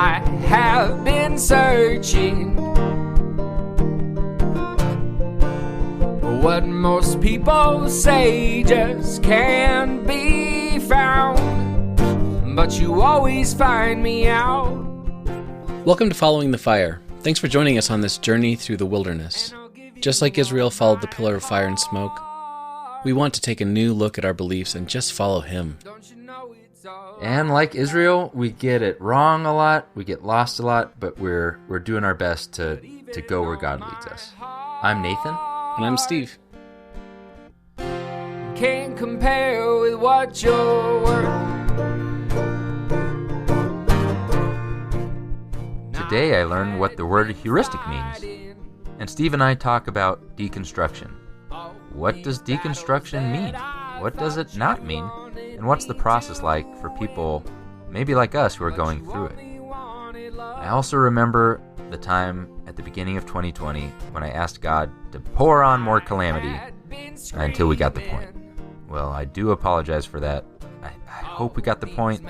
I have been searching for what most people say just can't be found, but you always find me out. Welcome to Following the Fire. Thanks for joining us on this journey through the wilderness. Just like Israel followed the pillar of fire and smoke, we want to take a new look at our beliefs and just follow him. And like Israel, we get it wrong a lot, we get lost a lot, but we're doing our best to go where God leads us. I'm Nathan. And I'm Steve. Can't compare with what you're worth. Today I learned what the word heuristic means. And Steve and I talk about deconstruction. What does deconstruction mean? What does it not mean? And what's the process like for people, maybe like us, who are going through it? I also remember the time at the beginning of 2020 when I asked God to pour on more calamity until we got the point. Well, I do apologize for that. I hope we got the point.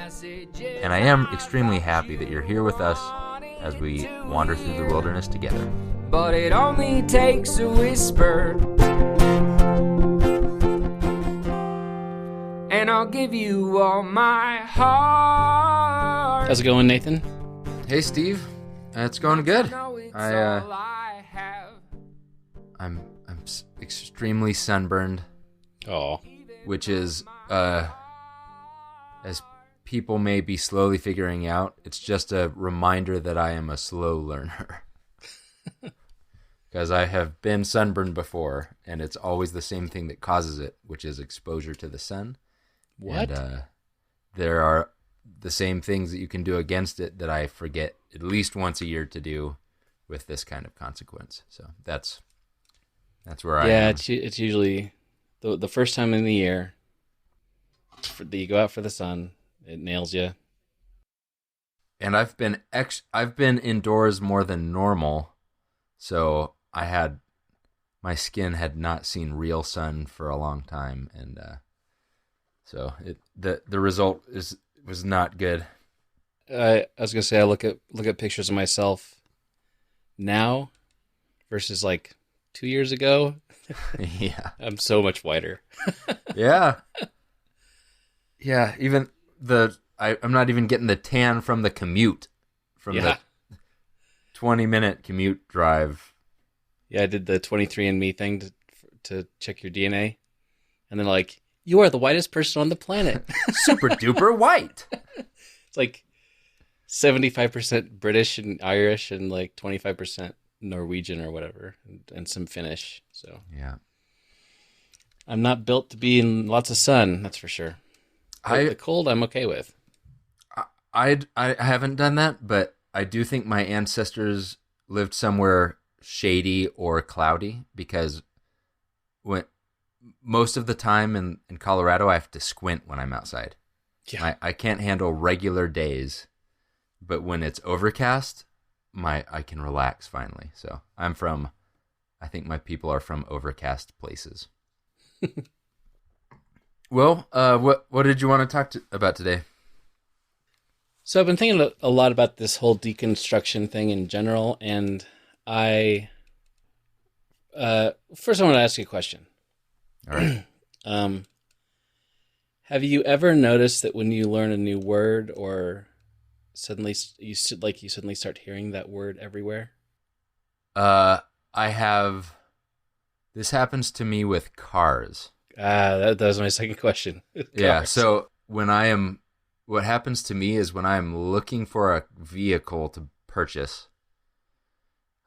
And I am extremely happy that you're here with us as we wander through the wilderness together. But it only takes a whisper, and I'll give you all my heart. How's it going, Nathan? Hey, Steve. It's going good. I'm extremely sunburned. Oh. Which is, as people may be slowly figuring out, it's just a reminder that I am a slow learner. Because I have been sunburned before, and it's always the same thing that causes it, which is exposure to the sun. What? And there are the same things that you can do against it that I forget at least once a year to do with this kind of consequence. So that's where I am. Yeah, it's usually the first time in the year that you go out for the sun, it nails you. And I've been indoors more than normal, so my skin had not seen real sun for a long time, and so the result was not good. I was gonna say, I look at pictures of myself now versus like 2 years ago. Yeah, I'm so much whiter. Yeah. Even I'm not even getting the tan from the commute, the 20-minute commute drive. Yeah, I did the 23andMe thing to check your DNA, and then like, you are the whitest person on the planet. Super duper white. It's like 75% British and Irish and like 25% Norwegian or whatever, and some Finnish. So yeah, I'm not built to be in lots of sun, that's for sure. But the cold I'm okay with. I haven't done that, but I do think my ancestors lived somewhere shady or cloudy, because most of the time in Colorado I have to squint when I'm outside. Yeah. I can't handle regular days, but when it's overcast, I can relax finally. So I think my people are from overcast places. Well, what did you want to talk about today? So I've been thinking a lot about this whole deconstruction thing in general, and first I want to ask you a question. All right. Have you ever noticed that when you learn a new word, or suddenly you suddenly start hearing that word everywhere? I have. This happens to me with cars. That was my second question. Yeah. So what happens to me is when I'm looking for a vehicle to purchase,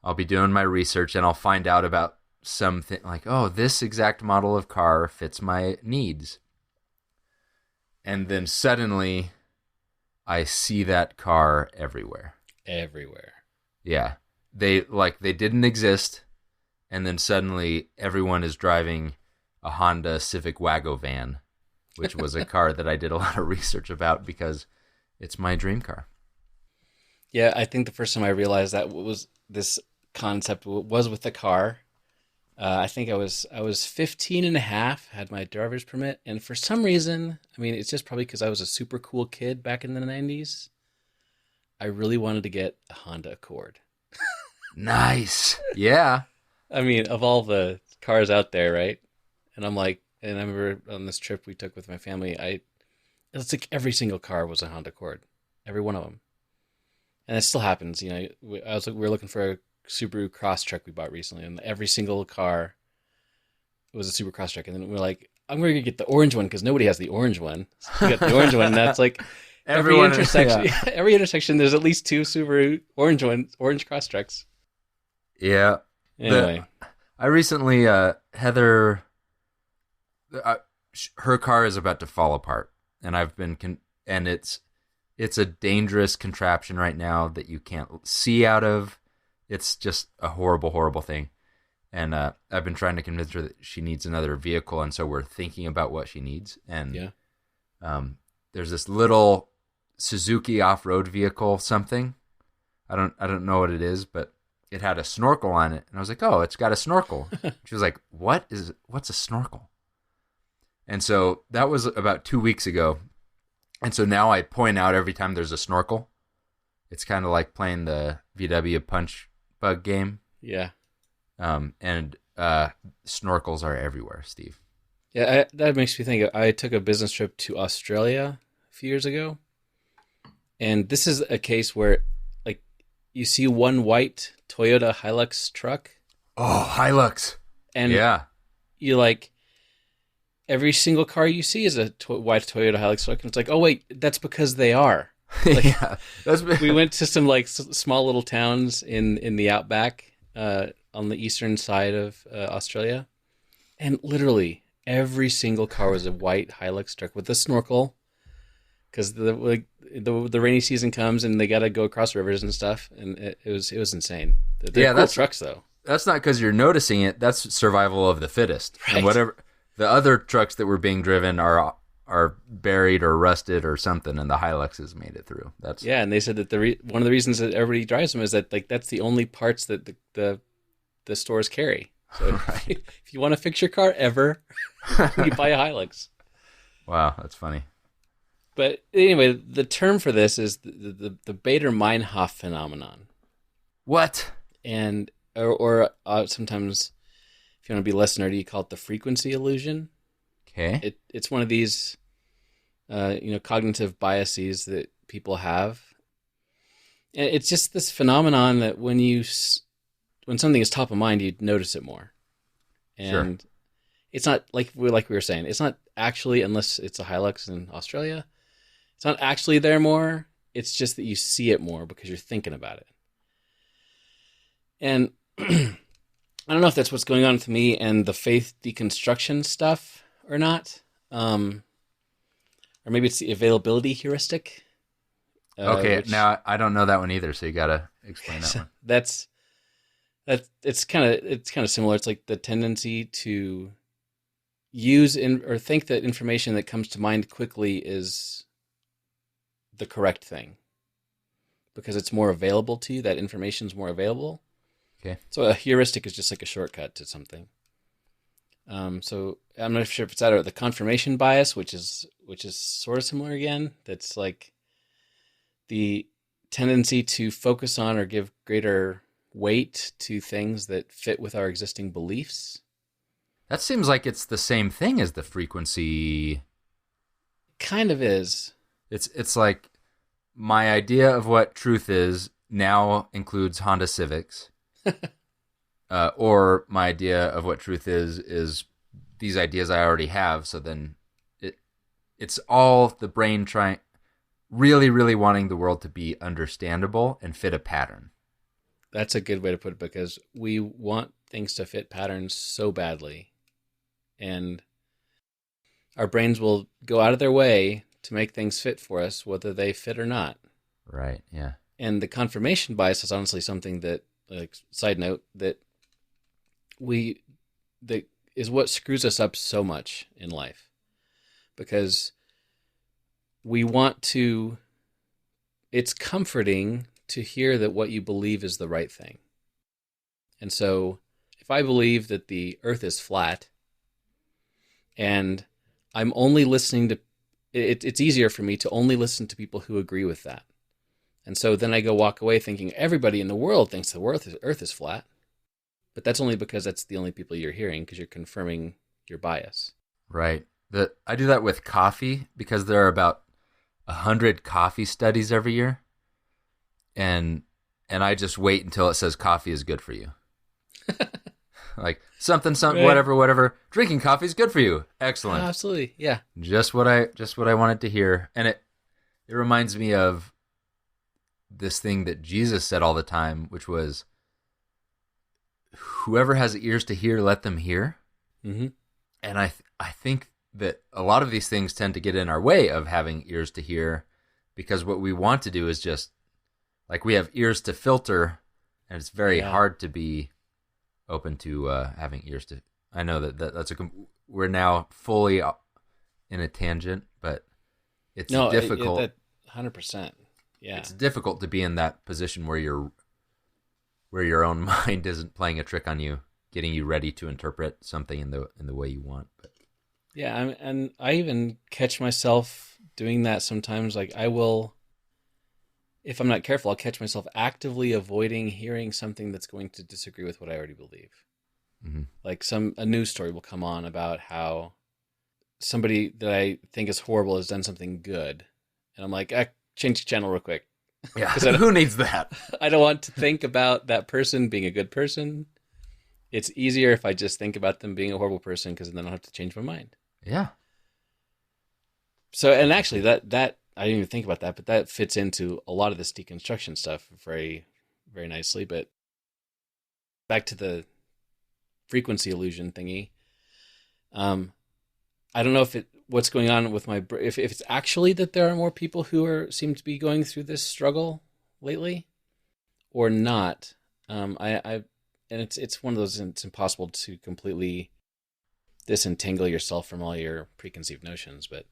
I'll be doing my research and I'll find out about something like, oh, this exact model of car fits my needs. And then suddenly I see that car everywhere. Everywhere. Yeah. They didn't exist, and then suddenly everyone is driving a Honda Civic Wago van, which was a car that I did a lot of research about because it's my dream car. Yeah, I think the first time I realized that was this concept was with the car. I think I was 15 and a half, had my driver's permit, and for some reason, I mean, it's just probably because I was a super cool kid back in the 90s. I really wanted to get a Honda Accord. Nice. Yeah. I mean, of all the cars out there, right? And I'm like, and I remember on this trip we took with my family, it's like every single car was a Honda Accord, every one of them. And it still happens, you know. We were looking for a Subaru Crosstrek we bought recently, and every single car was a Subaru Crosstrek. And then we're like, I'm going to get the orange one because nobody has the orange one. So we got the orange one, and that's like every intersection. Yeah. Every intersection, there's at least two Subaru orange Crosstreks. Yeah. Anyway, I recently Heather, her car is about to fall apart, and I've been and it's a dangerous contraption right now that you can't see out of. It's just a horrible, horrible thing. And I've been trying to convince her that she needs another vehicle, and so we're thinking about what she needs. And there's this little Suzuki off-road vehicle, something. I don't know what it is, but it had a snorkel on it, and I was like, "Oh, it's got a snorkel." She was like, "What's a snorkel?" And so that was about 2 weeks ago, and so now I point out every time there's a snorkel. It's kind of like playing the VW Punch Bug game. Yeah. And snorkels are everywhere, Steve. Yeah, that makes me think. I took a business trip to Australia a few years ago, and this is a case where, like, you see one white Toyota Hilux truck. Oh, Hilux! And you like every single car you see is a white Toyota Hilux truck, and it's like, oh wait, that's because they are. Like, yeah, we went to some like small little towns in the outback. On the eastern side of Australia, and literally every single car was a white Hilux truck with a snorkel, because the rainy season comes and they got to go across rivers and stuff, and it was insane. They're cool trucks though. That's not because you're noticing it. That's survival of the fittest. Right. And whatever the other trucks that were being driven are buried or rusted or something, and the Hiluxes made it through. And they said that one of the reasons that everybody drives them is that like that's the only parts that the stores carry. So if you want to fix your car ever, you buy a Hilux. Wow, that's funny. But anyway, the term for this is the Baader-Meinhof phenomenon. What? And or sometimes, if you want to be less nerdy, you call it the frequency illusion. Okay. It's one of these, cognitive biases that people have. And it's just this phenomenon that when something is top of mind, you notice it more. And it's not like we were saying, it's not actually, unless it's a Hilux in Australia, it's not actually there more. It's just that you see it more because you're thinking about it. And I don't know if that's what's going on with me and the faith deconstruction stuff or not. Or maybe it's the availability heuristic. Okay, now I don't know that one either, so you gotta explain that one. It's kind of similar. It's like the tendency to use or think that information that comes to mind quickly is the correct thing because it's more available to you. That information is more available. Okay. So a heuristic is just like a shortcut to something. So I'm not sure if it's that or the confirmation bias, which is sort of similar again. That's like the tendency to focus on or give greater weight to things that fit with our existing beliefs. That seems like it's the same thing as the frequency. Kind of is. It's like my idea of what truth is now includes Honda Civics. Or my idea of what truth is these ideas I already have. So then it's all the brain trying, really, really wanting the world to be understandable and fit a pattern. That's a good way to put it because we want things to fit patterns so badly. And our brains will go out of their way to make things fit for us, whether they fit or not. Right, yeah. And the confirmation bias is honestly something that, like, side note, that is what screws us up so much in life. Because we want to, it's comforting to hear that what you believe is the right thing. And so if I believe that the earth is flat and I'm only listening to, it's easier for me to only listen to people who agree with that. And so then I go walk away thinking everybody in the world thinks the earth is flat. But that's only because that's the only people you're hearing, because you're confirming your bias. Right. I do that with coffee because there are about 100 coffee studies every year. And I just wait until it says coffee is good for you. Like something, right. whatever. Drinking coffee is good for you. Excellent. Absolutely. Yeah. Just what I wanted to hear. And it reminds me of this thing that Jesus said all the time, which was, whoever has ears to hear, let them hear. Mm-hmm. And I think that a lot of these things tend to get in our way of having ears to hear, because what we want to do is just, like, we have ears to filter, and it's very hard to be open to having ears to. I know that's we're now fully in a tangent, but it's difficult. 100%. Yeah, it's difficult to be in that position where your own mind isn't playing a trick on you, getting you ready to interpret something in the way you want. But yeah, and I even catch myself doing that sometimes. Like, I will, if I'm not careful, I'll catch myself actively avoiding hearing something that's going to disagree with what I already believe. Mm-hmm. Like a news story will come on about how somebody that I think is horrible has done something good, and I'm like, change the channel real quick. Yeah, who needs that? I don't want to think about that person being a good person. It's easier if I just think about them being a horrible person, because then I don't have to change my mind. Yeah. So, and actually, that I didn't even think about that, but that fits into a lot of this deconstruction stuff very, very nicely. But back to the frequency illusion thingy. I don't know what's going on with if it's actually that there are more people who seem to be going through this struggle lately, or not. And it's one of those, it's impossible to completely disentangle yourself from all your preconceived notions, but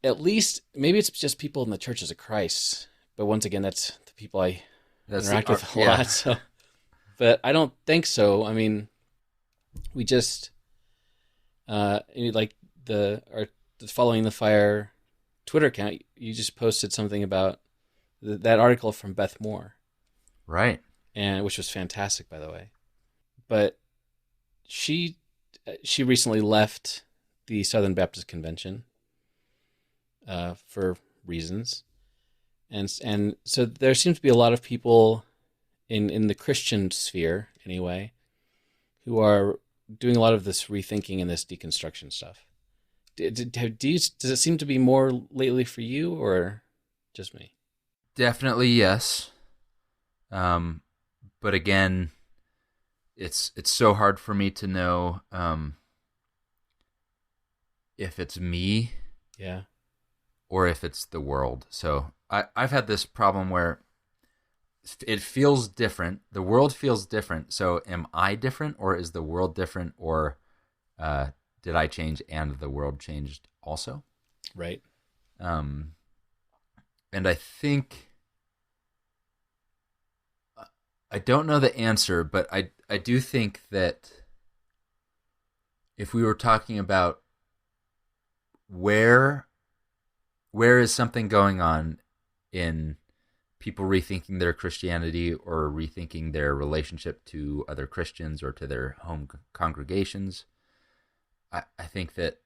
at least maybe it's just people in the churches of Christ. But once again, that's the people I interact with a lot. So, but I don't think so. I mean, we just like the Following the Fire Twitter account. You just posted something about that article from Beth Moore, right? And which was fantastic, by the way. But she recently left the Southern Baptist Convention for reasons, and so there seems to be a lot of people in the Christian sphere anyway who are doing a lot of this rethinking and this deconstruction stuff. Does it seem to be more lately for you, or just me? Definitely yes. But again, it's so hard for me to know if it's me, or if it's the world. So I've had this problem where it feels different. The world feels different. So am I different, or is the world different, or did I change and the world changed also? Right. And I think, I don't know the answer, but I do think that if we were talking about where is something going on in people rethinking their Christianity or rethinking their relationship to other Christians or to their home congregations, I think that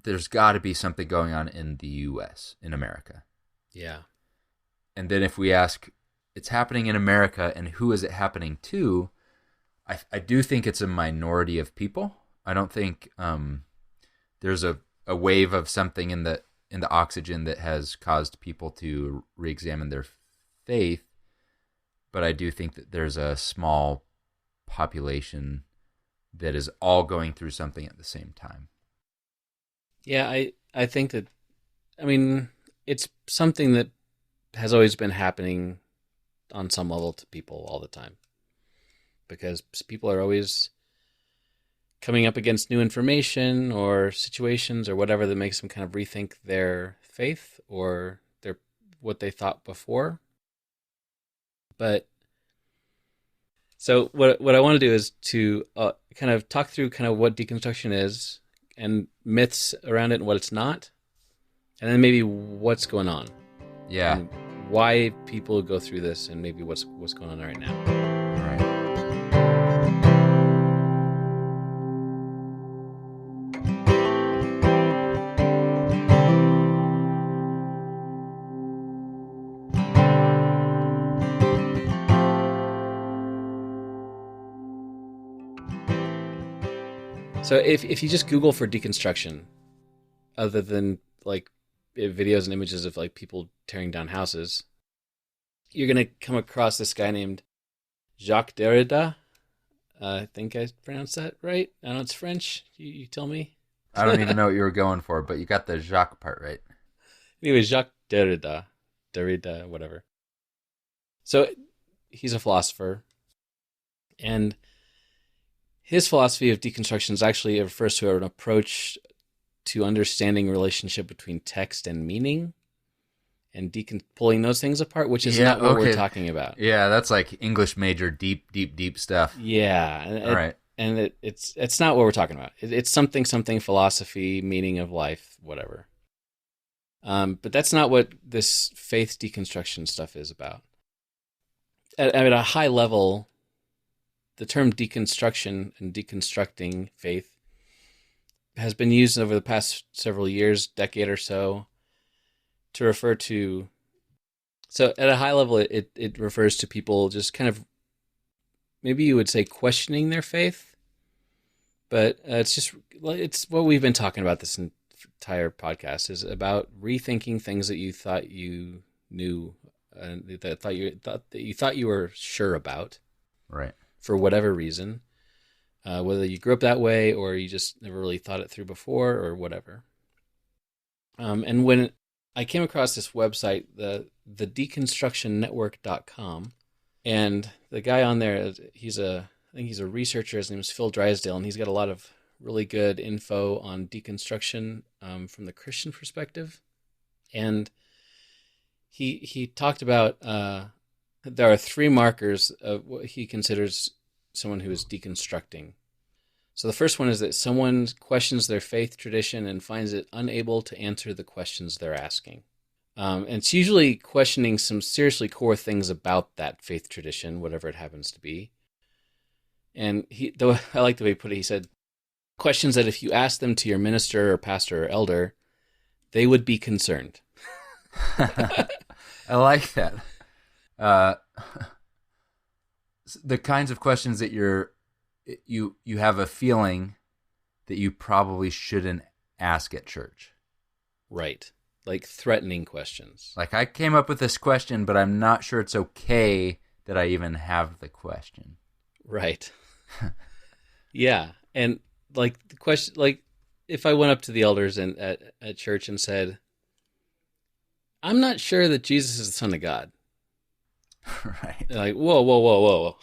there's got to be something going on in the U.S., in America. Yeah. And then if we ask, it's happening in America, and who is it happening to? I do think it's a minority of people. I don't think there's a wave of something in the oxygen that has caused people to re-examine their faith, but I do think that there's a small population that is all going through something at the same time. Yeah, I think that, I mean, it's something that has always been happening on some level to people all the time, because people are always coming up against new information or situations or whatever that makes them kind of rethink their faith or what they thought before. But so what I want to do is to kind of talk through kind of what deconstruction is and myths around it and what it's not, and then maybe what's going on. Yeah. And why people go through this and maybe what's going on right now. All right. So if you just Google for deconstruction, other than like videos and images of like people tearing down houses, you're going to come across this guy named Jacques Derrida. I think I pronounced that right. I know it's French. You tell me. I don't even know what you were going for, but you got the Jacques part right. Anyway, Jacques Derrida, whatever. So he's a philosopher, and his philosophy of deconstruction is actually, it refers to an approach to understanding relationship between text and meaning, and pulling those things apart, which is not what we're talking about. Yeah, that's like English major, deep stuff. Yeah. All right. And it's not what we're talking about. It's something philosophy, meaning of life, whatever. But that's not what this faith deconstruction stuff is about. At a high level, the term deconstruction and deconstructing faith has been used over the past several years, decade or so, to refer to. So at a high level, it refers to people just kind of, maybe you would say, questioning their faith, but it's what we've been talking about this entire podcast, is about rethinking things that you thought you knew, that you thought you were sure about, right? For whatever reason, whether you grew up that way or you just never really thought it through before or whatever. And when I came across this website, the deconstructionnetwork.com, and the guy on there, I think he's a researcher. His name is Phil Drysdale, and he's got a lot of really good info on deconstruction from the Christian perspective. And he talked about there are 3 markers of what he considers someone who is deconstructing. So the first one is that someone questions their faith tradition and finds it unable to answer the questions they're asking. And it's usually questioning some seriously core things about that faith tradition, whatever it happens to be. And I like the way he put it. He said, questions that if you ask them to your minister or pastor or elder, they would be concerned. I like that. The kinds of questions that you have a feeling that you probably shouldn't ask at church. Right. Like threatening questions. Like, I came up with this question, but I'm not sure it's okay that I even have the question. Right. Yeah. And like the question, like if I went up to the elders at church and said, I'm not sure that Jesus is the Son of God. Right. They're like, whoa.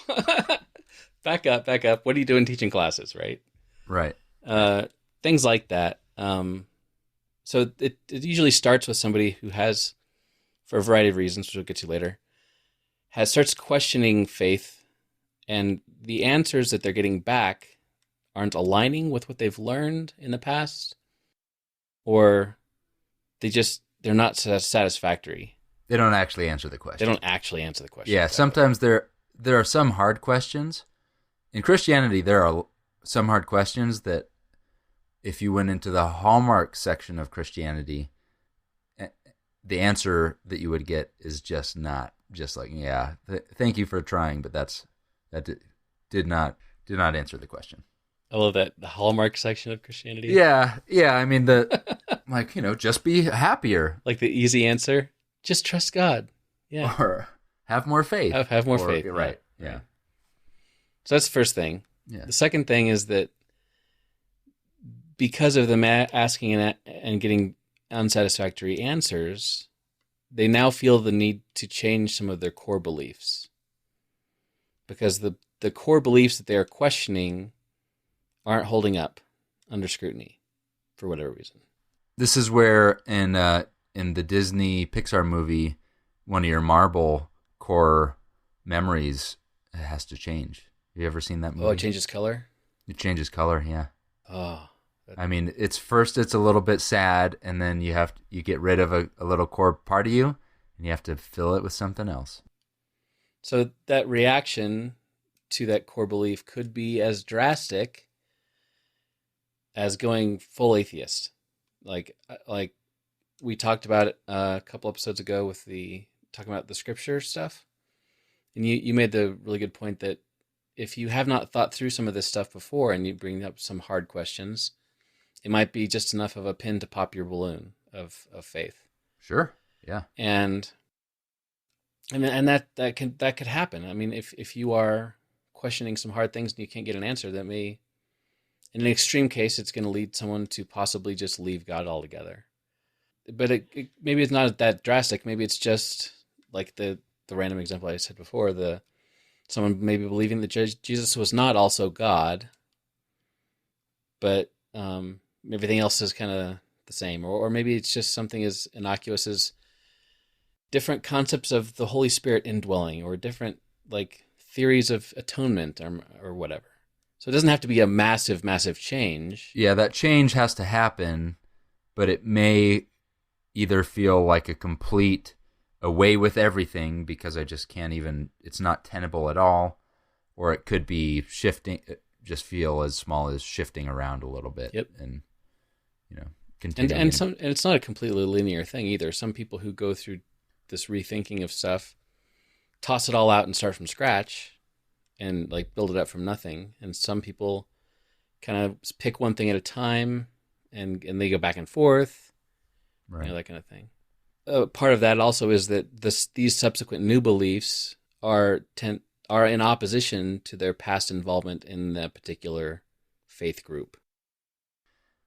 Back up. What are you doing teaching classes, right? Right. Things like that. So it usually starts with somebody who has, for a variety of reasons, which we'll get to later, starts questioning faith, and the answers that they're getting back aren't aligning with what they've learned in the past, or they're not satisfactory. They don't actually answer the question. Yeah, exactly. Sometimes there are some hard questions. In Christianity, there are some hard questions that if you went into the hallmark section of Christianity, the answer that you would get is just not just like, thank you for trying, but that did not answer the question. I love that, the hallmark section of Christianity. Yeah. I mean, just be happier. Like the easy answer, just trust God. Yeah. Or have more faith. Have more faith. Right. Yeah. So that's the first thing. Yeah. The second thing is that because of them asking and getting unsatisfactory answers, they now feel the need to change some of their core beliefs. Because the core beliefs that they are questioning aren't holding up under scrutiny for whatever reason. This is where in the Disney Pixar movie, one of your marble core memories has to change. Have you ever seen that movie? Oh, it changes color? It changes color, yeah. Oh. I mean, it's a little bit sad, and then you get rid of a little core part of you, and you have to fill it with something else. So that reaction to that core belief could be as drastic as going full atheist. Like we talked about it a couple episodes ago with talking about the scripture stuff. And you made the really good point that if you have not thought through some of this stuff before and you bring up some hard questions, it might be just enough of a pin to pop your balloon of faith. Sure. Yeah. And that could happen. I mean, if you are questioning some hard things and you can't get an answer, that may, in an extreme case, it's going to lead someone to possibly just leave God altogether. But maybe it's not that drastic. Maybe it's just like the random example I said before, someone maybe believing that Jesus was not also God, but everything else is kind of the same. Or maybe it's just something as innocuous as different concepts of the Holy Spirit indwelling, or different like theories of atonement or whatever. So it doesn't have to be a massive, massive change. Yeah, that change has to happen, but it may either feel like a complete away with everything because I just can't even, it's not tenable at all, or it could be shifting, just feel as small as shifting around a little bit. Yep. And, continuing. And it's not a completely linear thing either. Some people who go through this rethinking of stuff toss it all out and start from scratch and like build it up from nothing. And some people kind of pick one thing at a time and they go back and forth, right. That kind of thing. Part of that also is that these subsequent new beliefs are in opposition to their past involvement in that particular faith group.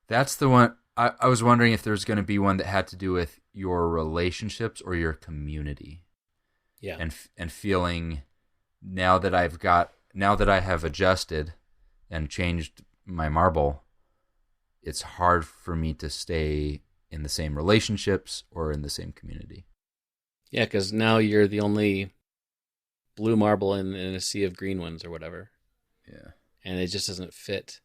That's the one. I was wondering if there's going to be one that had to do with your relationships or your community. Yeah. And feeling now that I have adjusted and changed my marble, it's hard for me to stay in the same relationships or in the same community. Yeah, because now you're the only blue marble in a sea of green ones or whatever. Yeah. And it just doesn't fit.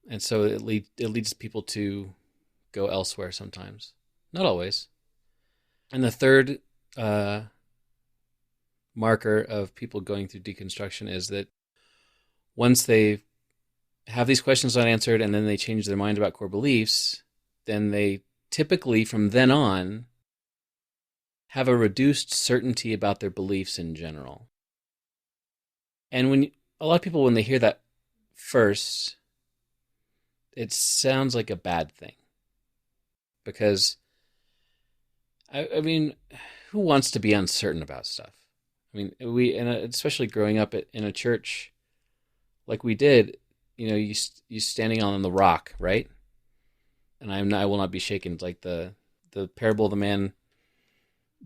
And so it leads people to go elsewhere sometimes. Not always. And the third marker of people going through deconstruction is that once they have these questions unanswered and then they change their mind about core beliefs, then they typically, from then on, have a reduced certainty about their beliefs in general. And a lot of people, when they hear that first, it sounds like a bad thing. Because, I mean, who wants to be uncertain about stuff? I mean, especially growing up in a church like we did, you standing on the rock, right? And I will not be shaken. Like the parable of the man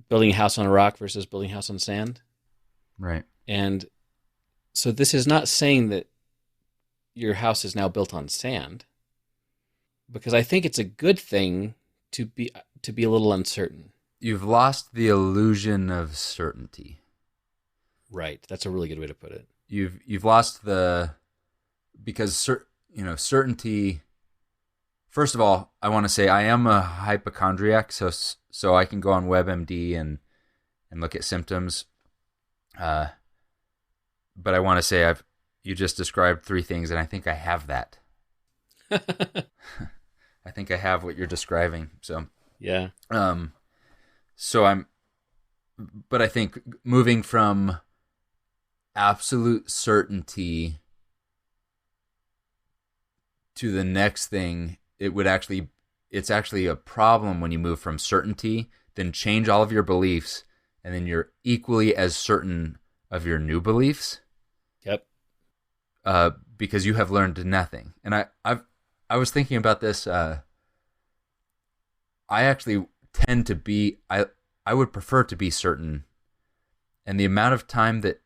building a house on a rock versus building a house on sand. Right. And so this is not saying that your house is now built on sand, because I think it's a good thing to be a little uncertain. You've lost the illusion of certainty. Right. That's a really good way to put it. You've lost because certainty. First of all, I want to say I am a hypochondriac, so I can go on WebMD and look at symptoms. But I want to say you just described 3 things, and I think I have that. I think I have what you're describing. So yeah. But I think moving from absolute certainty to the next thing, it's actually a problem when you move from certainty, then change all of your beliefs, and then you're equally as certain of your new beliefs. Yep. Because you have learned nothing. And I was thinking about this. I actually tend to be, I would prefer to be certain. And the amount of time that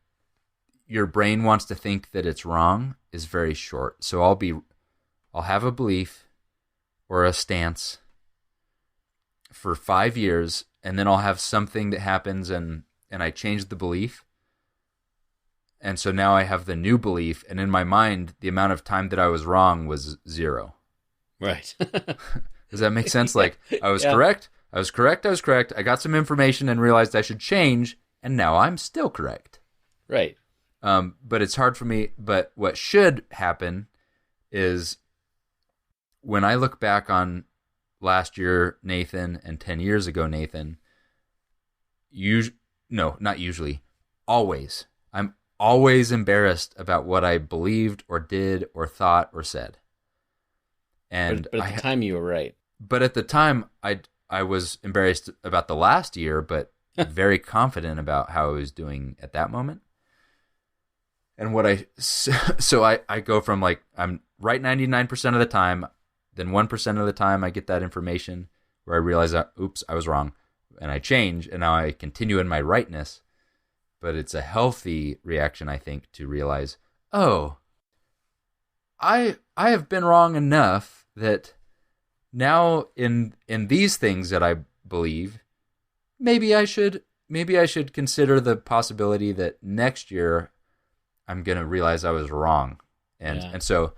your brain wants to think that it's wrong is very short. So I'll have a belief or a stance for 5 years, and then I'll have something that happens and I change the belief. And so now I have the new belief, and in my mind, the amount of time that I was wrong was 0. Right. Does that make sense? Like, I was correct, I was correct. I got some information and realized I should change, and now I'm still correct. Right. But it's hard for me. But what should happen is when I look back on last year, Nathan, and 10 years ago, Nathan, not usually, always. I'm always embarrassed about what I believed or did or thought or said. And but at the time you were right. But at the time, I was embarrassed about the last year, but very confident about how I was doing at that moment. And so I go from like, I'm right 99% of the time, then 1% of the time I get that information where I realize that, oops, I was wrong. And I change, and now I continue in my rightness. But it's a healthy reaction, I think, to realize, oh, I have been wrong enough that now in these things that I believe, maybe I should consider the possibility that next year I'm going to realize I was wrong. And so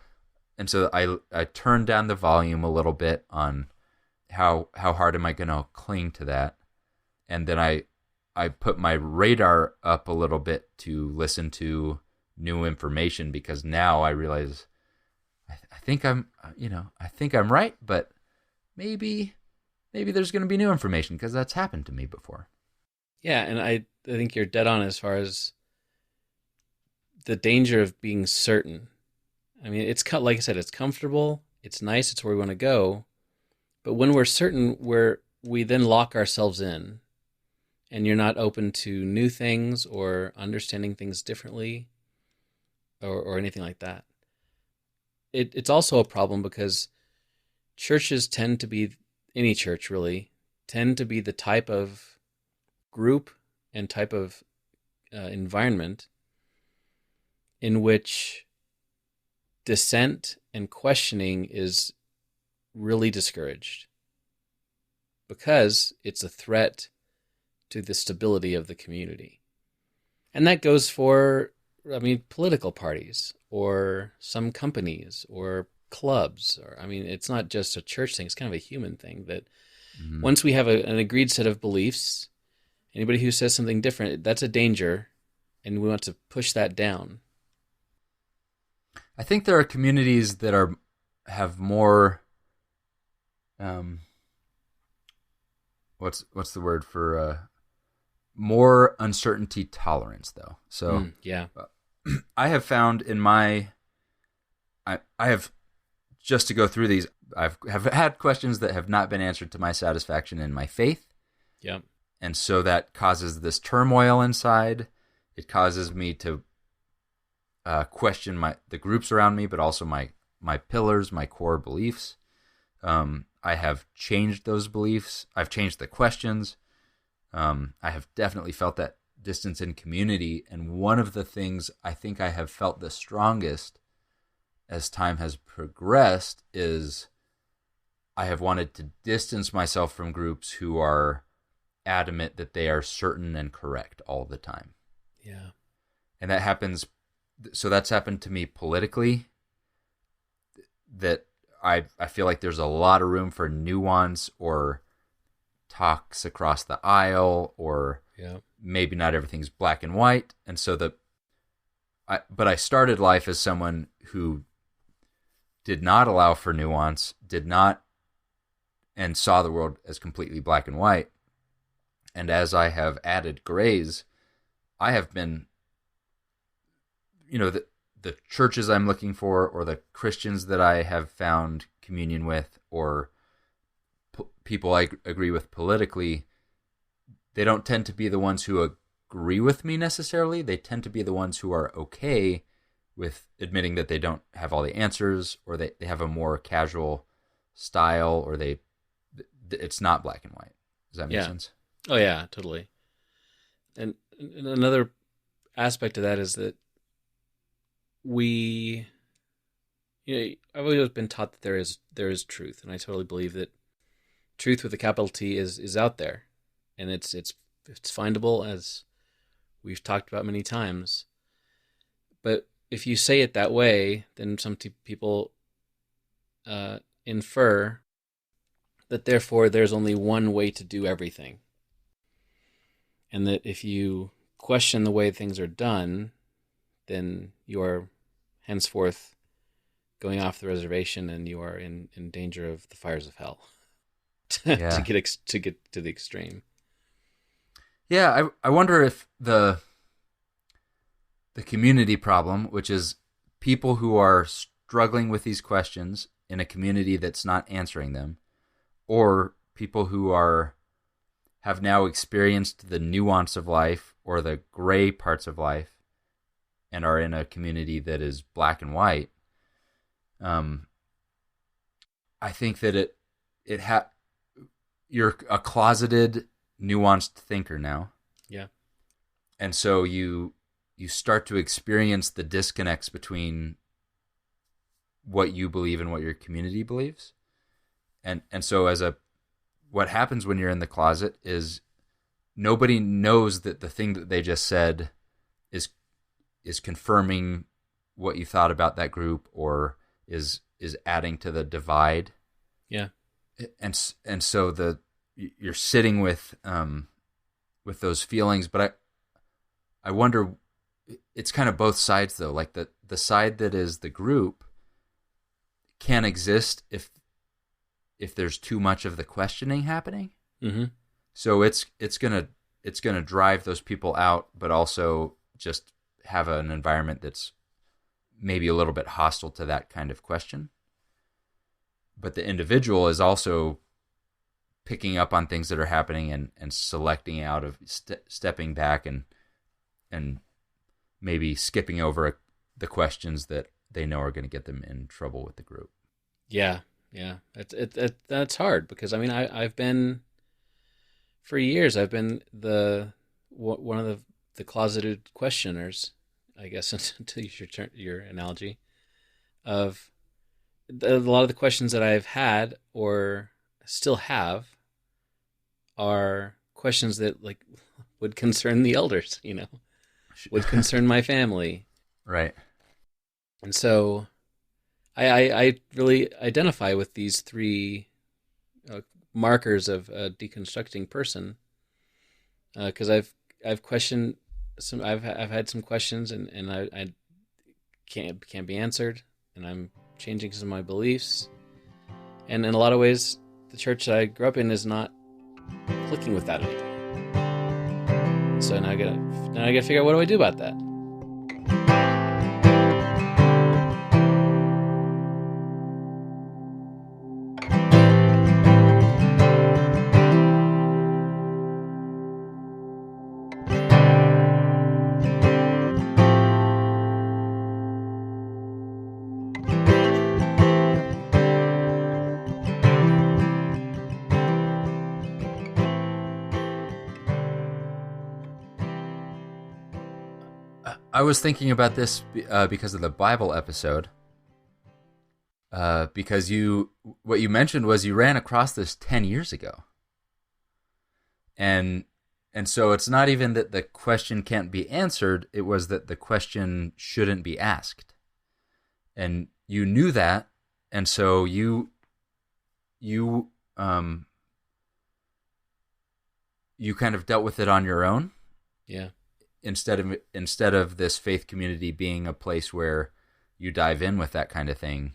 I turned down the volume a little bit on how hard am I going to cling to that. And then I put my radar up a little bit to listen to new information, because now I realize I think I'm right, but maybe there's going to be new information, because that's happened to me before. Yeah, and I think you're dead on as far as the danger of being certain. I mean, it's like I said, it's comfortable, it's nice, it's where we want to go, but when we're certain, we then lock ourselves in. And you're not open to new things or understanding things differently or anything like that. It's also a problem because churches tend to be, any church really, tend to be the type of group and type of environment in which dissent and questioning is really discouraged, because it's a threat to the stability of the community. And that goes for, political parties or some companies or clubs. It's not just a church thing. It's kind of a human thing that once we have an agreed set of beliefs, anybody who says something different, that's a danger, and we want to push that down. I think there are communities that have more, what's the word for, more uncertainty tolerance, though. So I have found I have, just to go through these, have had questions that have not been answered to my satisfaction in my faith. Yeah. And so that causes this turmoil inside. It causes me to question the groups around me, but also my pillars, my core beliefs. I have changed those beliefs. I've changed the questions. I have definitely felt that distance in community. And one of the things I think I have felt the strongest as time has progressed is I have wanted to distance myself from groups who are adamant that they are certain and correct all the time. Yeah. And that happens. So that's happened to me politically, that I feel like there's a lot of room for nuance or talks across the aisle, or maybe not everything's black and white. And so but I started life as someone who did not allow for nuance, and saw the world as completely black and white. And as I have added grays, I have been, the churches I'm looking for, or the Christians that I have found communion with, or people I agree with politically, they don't tend to be the ones who agree with me necessarily. They tend to be the ones who are okay with admitting that they don't have all the answers, or they have a more casual style, or it's not black and white. Does that make sense? Oh yeah, totally. And another aspect of that is that I've always been taught that there is truth, and I totally believe that truth with a capital T is out there, and it's findable, as we've talked about many times. But if you say it that way, then some people infer that therefore there's only one way to do everything. And that if you question the way things are done, then you are henceforth going off the reservation, and you are in danger of the fires of hell to get to the extreme. Yeah, I wonder if the community problem, which is people who are struggling with these questions in a community that's not answering them, or people who have now experienced the nuance of life or the gray parts of life and are in a community that is black and white. I think that you're a closeted, nuanced thinker now. Yeah. And so you start to experience the disconnects between what you believe and what your community believes. And so what happens when you're in the closet is nobody knows that the thing that they just said is confirming what you thought about that group, or is adding to the divide. Yeah. And so you're sitting with those feelings, but I wonder, it's kind of both sides though. Like the side that is the group can exist if there's too much of the questioning happening. Mm-hmm. So it's gonna drive those people out, but also just have an environment that's maybe a little bit hostile to that kind of question. But the individual is also picking up on things that are happening and selecting out of stepping back and maybe skipping over the questions that they know are going to get them in trouble with the group. Yeah. That's hard because I've been for years. I've been one of the closeted questioners, I guess, until you use your analogy of a lot of the questions that I've had or still have are questions that like would concern the elders, would concern my family. Right. And so I really identify with these three markers of a deconstructing person, because I've questioned some. I've had some questions, and I can't be answered, and I'm changing some of my beliefs, and in a lot of ways, the church that I grew up in is not clicking with that anymore. So now I gotta figure out, what do I do about that? I was thinking about this because of the Bible episode. Because what you mentioned was you ran across this 10 years ago. And so it's not even that the question can't be answered, it was that the question shouldn't be asked. And you knew that, and so you kind of dealt with it on your own. Yeah. Instead of this faith community being a place where you dive in with that kind of thing.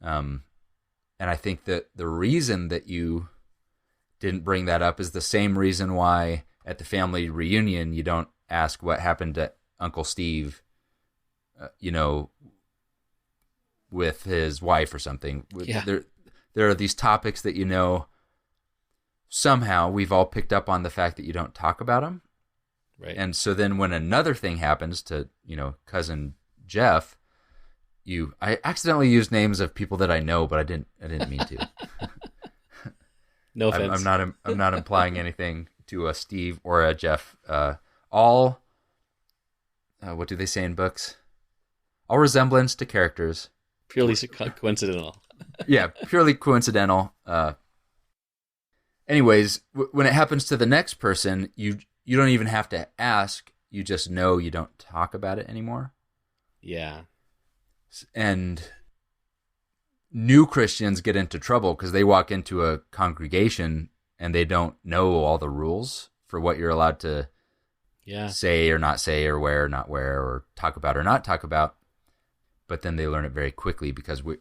And I think that the reason that you didn't bring that up is the same reason why at the family reunion you don't ask what happened to Uncle Steve, with his wife or something. Yeah. There are these topics that somehow we've all picked up on the fact that you don't talk about them. Right. And so then when another thing happens to, cousin Jeff, I accidentally used names of people that I know, but I didn't mean to. No offense. I'm not implying anything to a Steve or a Jeff. All what do they say in books? All resemblance to characters. Purely coincidental. Yeah, purely coincidental. Anyways, when it happens to the next person, you don't even have to ask. You just know you don't talk about it anymore. Yeah. And new Christians get into trouble because they walk into a congregation and they don't know all the rules for what you're allowed to say or not say, or wear or not wear, or talk about or not talk about. But then they learn it very quickly because we,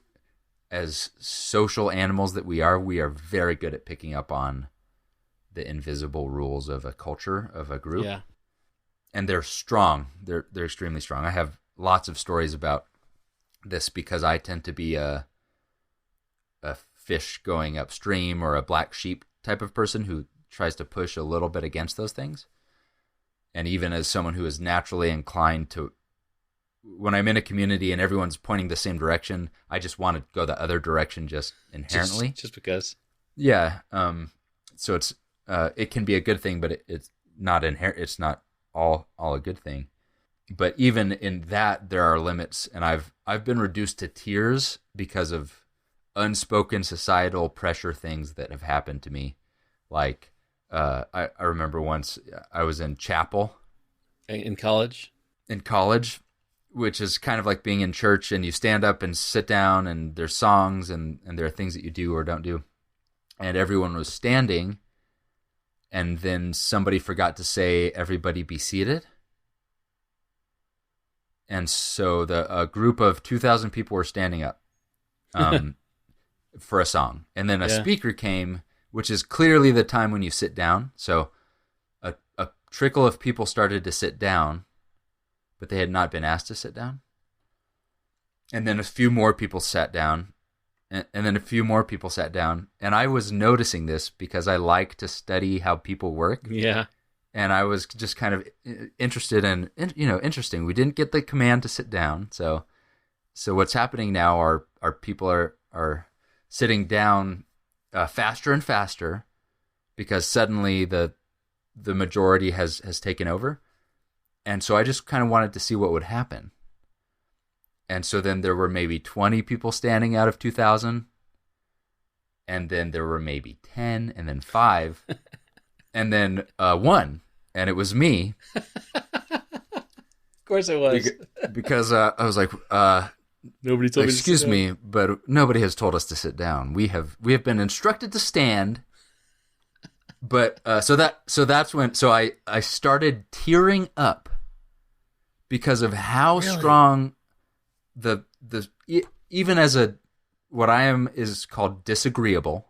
as social animals that we are very good at picking up on the invisible rules of a culture, of a group. Yeah. And they're strong. They're extremely strong. I have lots of stories about this because I tend to be a fish going upstream, or a black sheep type of person who tries to push a little bit against those things. And even as someone who is naturally inclined to, when I'm in a community and everyone's pointing the same direction, I just want to go the other direction just inherently. Just because. Yeah. So it's it can be a good thing, but it's not inherent. It's not all a good thing. But even in that, there are limits, and I've been reduced to tears because of unspoken societal pressure things that have happened to me. Like I remember once I was in chapel in college, which is kind of like being in church, and you stand up and sit down, and there's songs, and there are things that you do or don't do, and everyone was standing, and then somebody forgot to say, "Everybody be seated." And so a group of 2,000 people were standing up for a song. And then a speaker came, which is clearly the time when you sit down. So a trickle of people started to sit down, but they had not been asked to sit down. And then a few more people sat down, and then a few more people sat down. And I was noticing this because I like to study how people work. Yeah. And I was just kind of interested in, interesting. We didn't get the command to sit down. So what's happening now are people are sitting down faster and faster because suddenly the majority has taken over. And so I just kind of wanted to see what would happen. And so then there were maybe 20 people standing out of 2,000. And then there were maybe 10, and then 5. And then 1, and it was me. Of course it was. Because I was like, nobody told me to sit excuse down. me, but nobody has told us to sit down. We have been instructed to stand. But so that's when I started tearing up because of how strong the even as what I am is called disagreeable.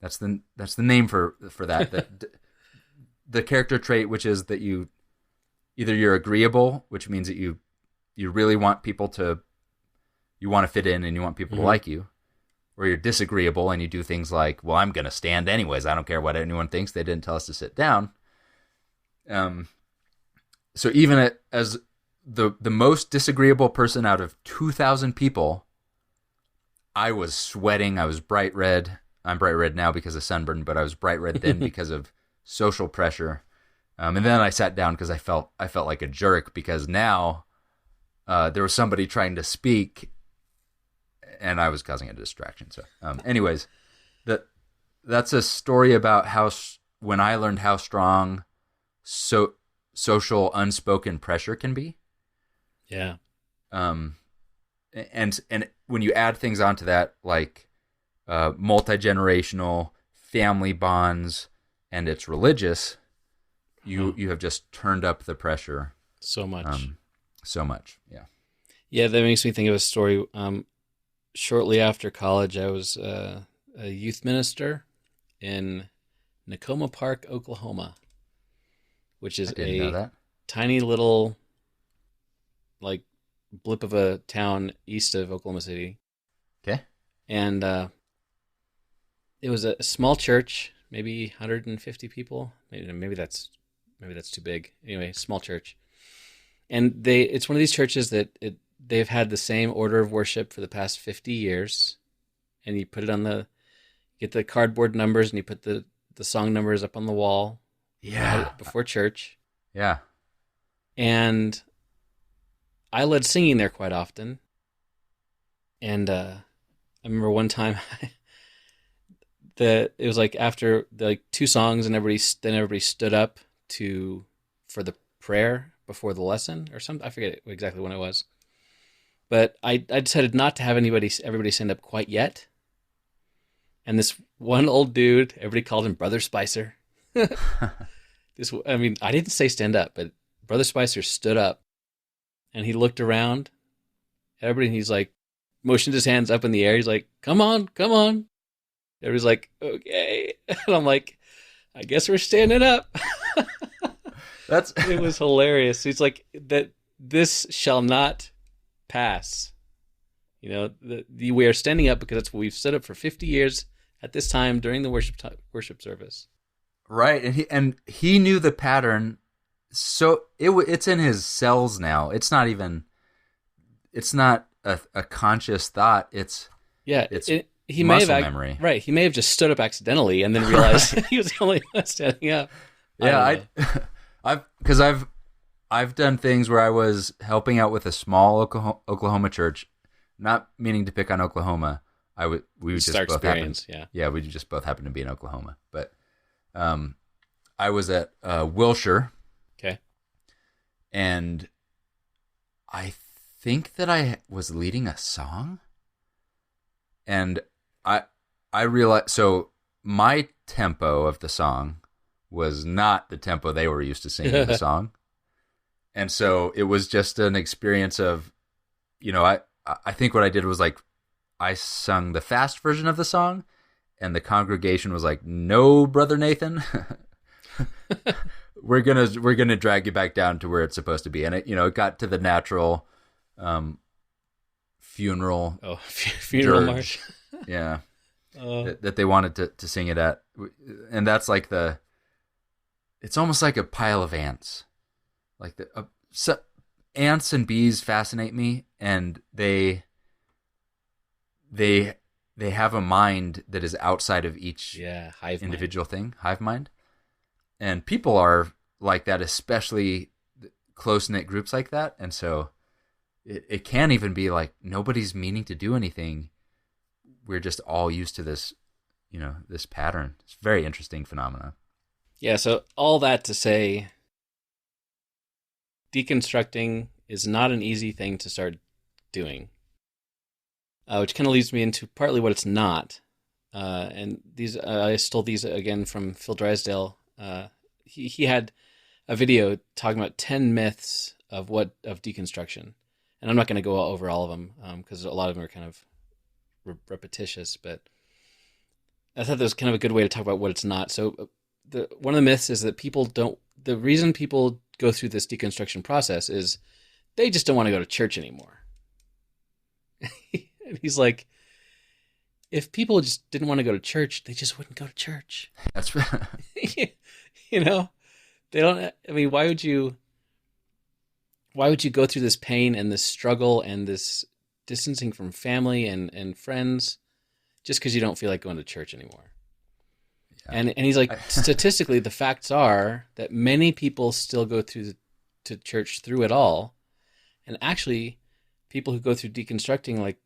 That's the name for that. The character trait, which is that you're agreeable, which means that you really want people you want to fit in and you want people to like you, or you're disagreeable and you do things like, well, I'm going to stand anyways. I don't care what anyone thinks. They didn't tell us to sit down. So even as the most disagreeable person out of 2,000 people, I was sweating. I was bright red. I'm bright red now because of sunburn, but I was bright red then because of social pressure. And then I sat down because I felt like a jerk because now there was somebody trying to speak and I was causing a distraction. So anyways, that's a story about how when I learned how strong social unspoken pressure can be. Yeah. And when you add things onto that, like multi-generational family bonds, and it's religious, you have just turned up the pressure so much. Yeah. Yeah, that makes me think of a story. Shortly after college, I was a youth minister in Nakoma Park, Oklahoma, which is a tiny little like blip of a town east of Oklahoma City. Okay. And it was a small church, maybe 150 people. Maybe that's too big. Anyway, small church. And it's one of these churches that they've had the same order of worship for the past 50 years. And you put it get the cardboard numbers and you put the song numbers up on the wall. Yeah. Before church. Yeah. And I led singing there quite often. And I remember one time it was like after like 2 songs and everybody stood up for the prayer before the lesson or something. I forget exactly when it was. But I decided not to have everybody stand up quite yet. And this one old dude, everybody called him Brother Spicer. I didn't say stand up, but Brother Spicer stood up and he looked around everybody and he's like, motioned his hands up in the air. He's like, come on, come on. Everybody's like, okay. And I'm like, I guess we're standing up. It was hilarious. He's like, that this shall not pass. You know, we are standing up because that's what we've stood up for 50 years at this time during the worship service. Right, and he knew the pattern. So it's in his cells now. It's not a conscious thought. It's muscle memory. Right, he may have just stood up accidentally and then realized he was the only one standing up. Yeah, I've done things where I was helping out with a small Oklahoma church, not meaning to pick on Oklahoma. We just both happened. Yeah, we just both happened to be in Oklahoma. But I was at Wilshire. Okay. And I think that I was leading a song, and I realized, so my tempo of the song was not the tempo they were used to singing the song. And so it was just an experience of, I think what I did was like, I sung the fast version of the song, and the congregation was like, no, Brother Nathan, we're gonna drag you back down to where it's supposed to be. And it got to the natural funeral funeral march. Yeah. That they wanted to sing it at. And that's like it's almost like a pile of ants. Like ants and bees fascinate me, and they have a mind that is outside of each individual thing, hive mind. And people are like that, especially close-knit groups like that. And so it can even be like nobody's meaning to do anything. We're just all used to this, this pattern. It's a very interesting phenomenon. Yeah, so all that to say, deconstructing is not an easy thing to start doing, which kind of leads me into partly what it's not. And these I stole these again from Phil Drysdale. He had a video talking about 10 myths of deconstruction. And I'm not going to go over all of them because a lot of them are kind of repetitious, but I thought that was kind of a good way to talk about what it's not. So one of the myths is that the reason people go through this deconstruction process is they just don't want to go to church anymore. And he's like, if people just didn't want to go to church, they just wouldn't go to church. That's right. They don't, why would you go through this pain and this struggle and this distancing from family and friends just because you don't feel like going to church anymore? Yeah. And he's like, statistically, the facts are that many people still go to church through it all. And actually, people who go through deconstructing, like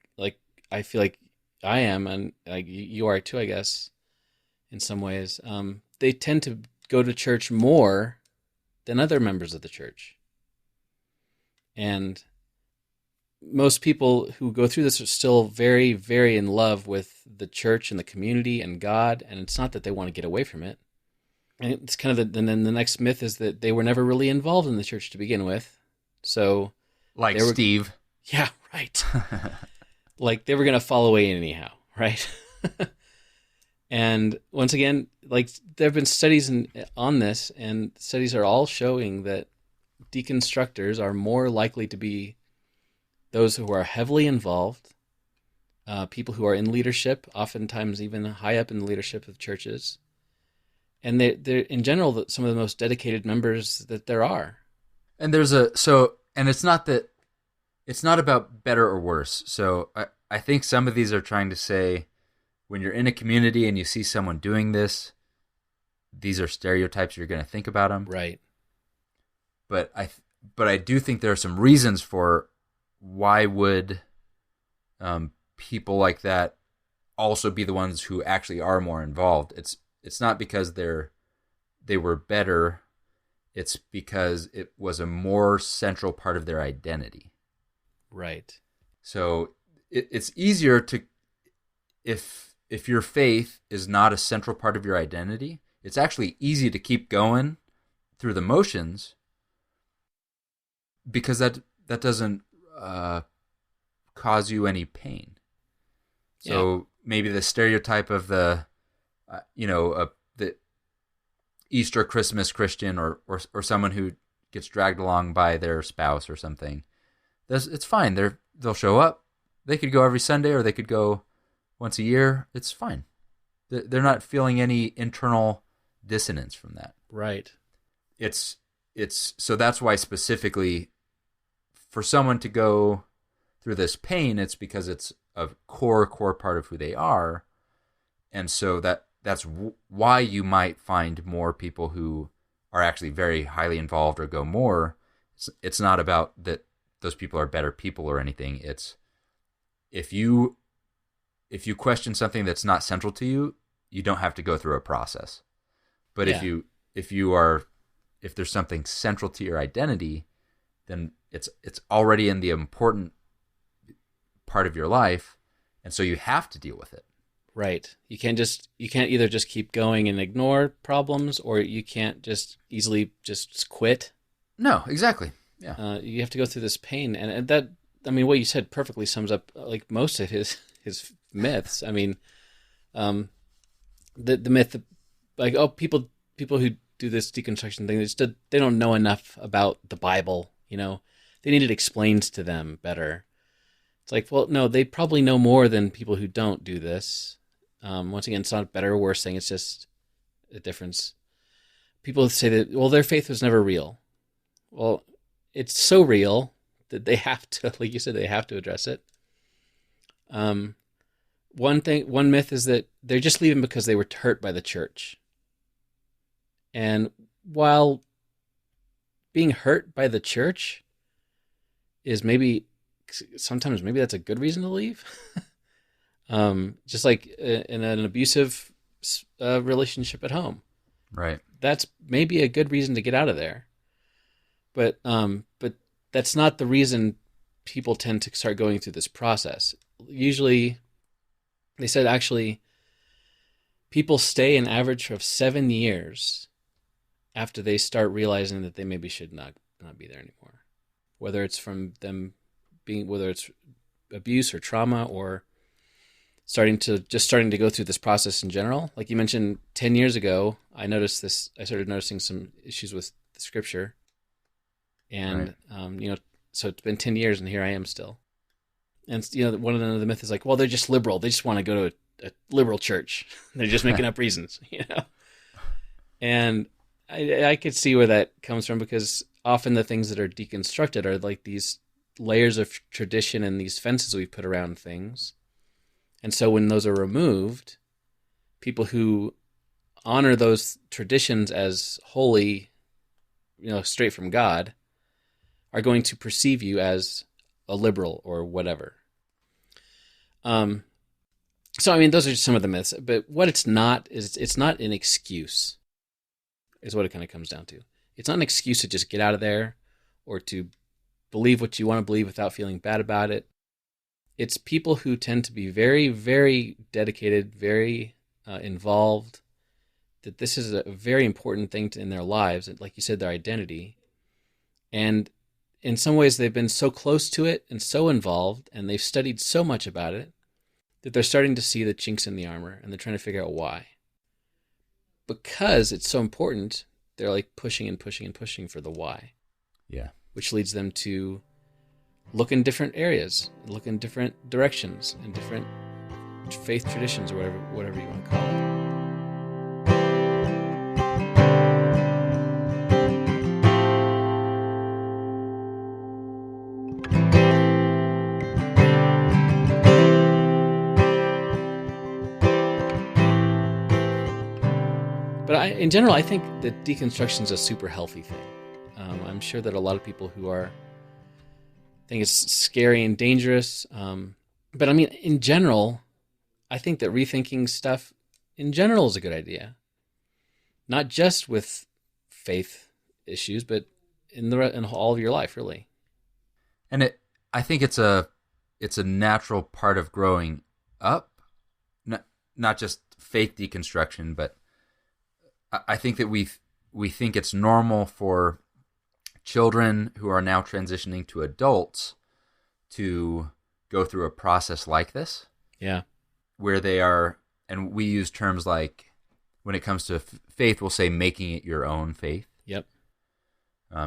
I feel like I am, and like you are too, I guess, in some ways, they tend to go to church more than other members of the church. And most people who go through this are still very, very in love with the church and the community and God, and it's not that they want to get away from it. And it's kind of and then the next myth is that they were never really involved in the church to begin with. So, like Steve. Yeah, right. Like they were going to fall away anyhow, right? And once again, like there have been studies on this, and studies are all showing that deconstructors are more likely to be those who are heavily involved, people who are in leadership, oftentimes even high up in the leadership of churches. And they're in general some of the most dedicated members that there are. And and it's not about better or worse. So I think some of these are trying to say, when you're in a community and you see someone doing this, these are stereotypes you're going to think about them. Right. But I do think there are some reasons for why would people like that also be the ones who actually are more involved. It's not because they were better. It's because it was a more central part of their identity. Right. So it's easier to, if your faith is not a central part of your identity, it's actually easy to keep going through the motions because that doesn't cause you any pain. So maybe the stereotype of the the Easter Christmas Christian or someone who gets dragged along by their spouse or something, it's fine. They'll show up. They could go every Sunday or they could go once a year. It's fine. They're not feeling any internal dissonance from that. Right. It's so that's why specifically for someone to go through this pain, it's because it's a core part of who they are. And so that's why you might find more people who are actually very highly involved or go more. It's not about that those people are better people or anything. It's if you question something that's not central to you, you don't have to go through a process. But if there's something central to your identity, then it's already in the important part of your life, and so you have to deal with it. Right. You can't either just keep going and ignore problems, or you can't just easily just quit. No, exactly. Yeah. You have to go through this pain, and that, I mean, what you said perfectly sums up like most of his myths. I mean, the myth, like, oh, people who do this deconstruction thing, they don't know enough about the Bible. They need it explained to them better. It's like, well, no, they probably know more than people who don't do this. Once again, it's not a better or worse thing. It's just a difference. People say that, well, their faith was never real. Well, it's so real that they have to, like you said, they have to address it. One myth is that they're just leaving because they were hurt by the church. And while being hurt by the church is sometimes maybe that's a good reason to leave. Just like in an abusive relationship at home. Right. That's maybe a good reason to get out of there. But that's not the reason people tend to start going through this process. Usually, they said actually, people stay an average of 7 years after they start realizing that they maybe should not be there anymore. Whether it's from them whether it's abuse or trauma or starting to go through this process in general. Like you mentioned, 10 years ago, I started noticing some issues with the scripture. And, right. So it's been 10 years and here I am still. And, one of the myths is like, well, they're just liberal. They just want to go to a liberal church. They're just making up reasons, And I could see where that comes from, because often the things that are deconstructed are like these layers of tradition and these fences we put around things. And so when those are removed, people who honor those traditions as holy, straight from God, are going to perceive you as a liberal or whatever. So, I mean, those are just some of the myths. But what it's not is it's not an excuse, is what it kind of comes down to. It's not an excuse to just get out of there or to believe what you want to believe without feeling bad about it. It's people who tend to be very, very dedicated, very involved, that this is a very important thing in their lives, like you said, their identity. And in some ways, they've been so close to it and so involved, and they've studied so much about it, that they're starting to see the chinks in the armor, and they're trying to figure out why. Because it's so important, they're like pushing and pushing and pushing for the why. Yeah. Which leads them to look in different areas, look in different directions, and different faith traditions, or whatever you want to call it. But in general, I think that deconstruction is a super healthy thing. I'm sure that a lot of people who think it's scary and dangerous. But I mean, in general, I think that rethinking stuff in general is a good idea. Not just with faith issues, but in all of your life, really. And I think it's it's a natural part of growing up, not just faith deconstruction, but I think that we think it's normal for children who are now transitioning to adults to go through a process like this. Yeah. Where they are, and we use terms like, when it comes to faith, we'll say making it your own faith. Yep.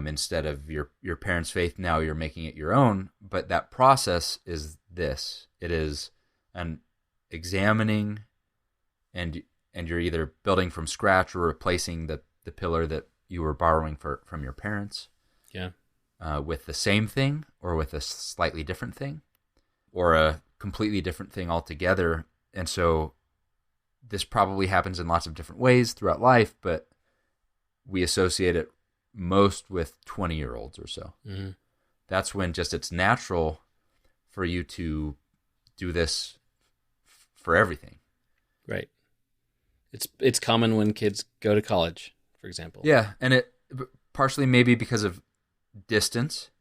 Instead of your parents' faith, now you're making it your own. But that process is this. It is an examining, and you're either building from scratch or replacing the pillar that you were borrowing from your parents. Yeah. With the same thing, or with a slightly different thing, or a completely different thing altogether. And so this probably happens in lots of different ways throughout life, but we associate it most with 20-year-olds or so. Mm-hmm. That's when just it's natural for you to do this for everything. Right. It's common when kids go to college, for example. Yeah, and it partially maybe because of distance.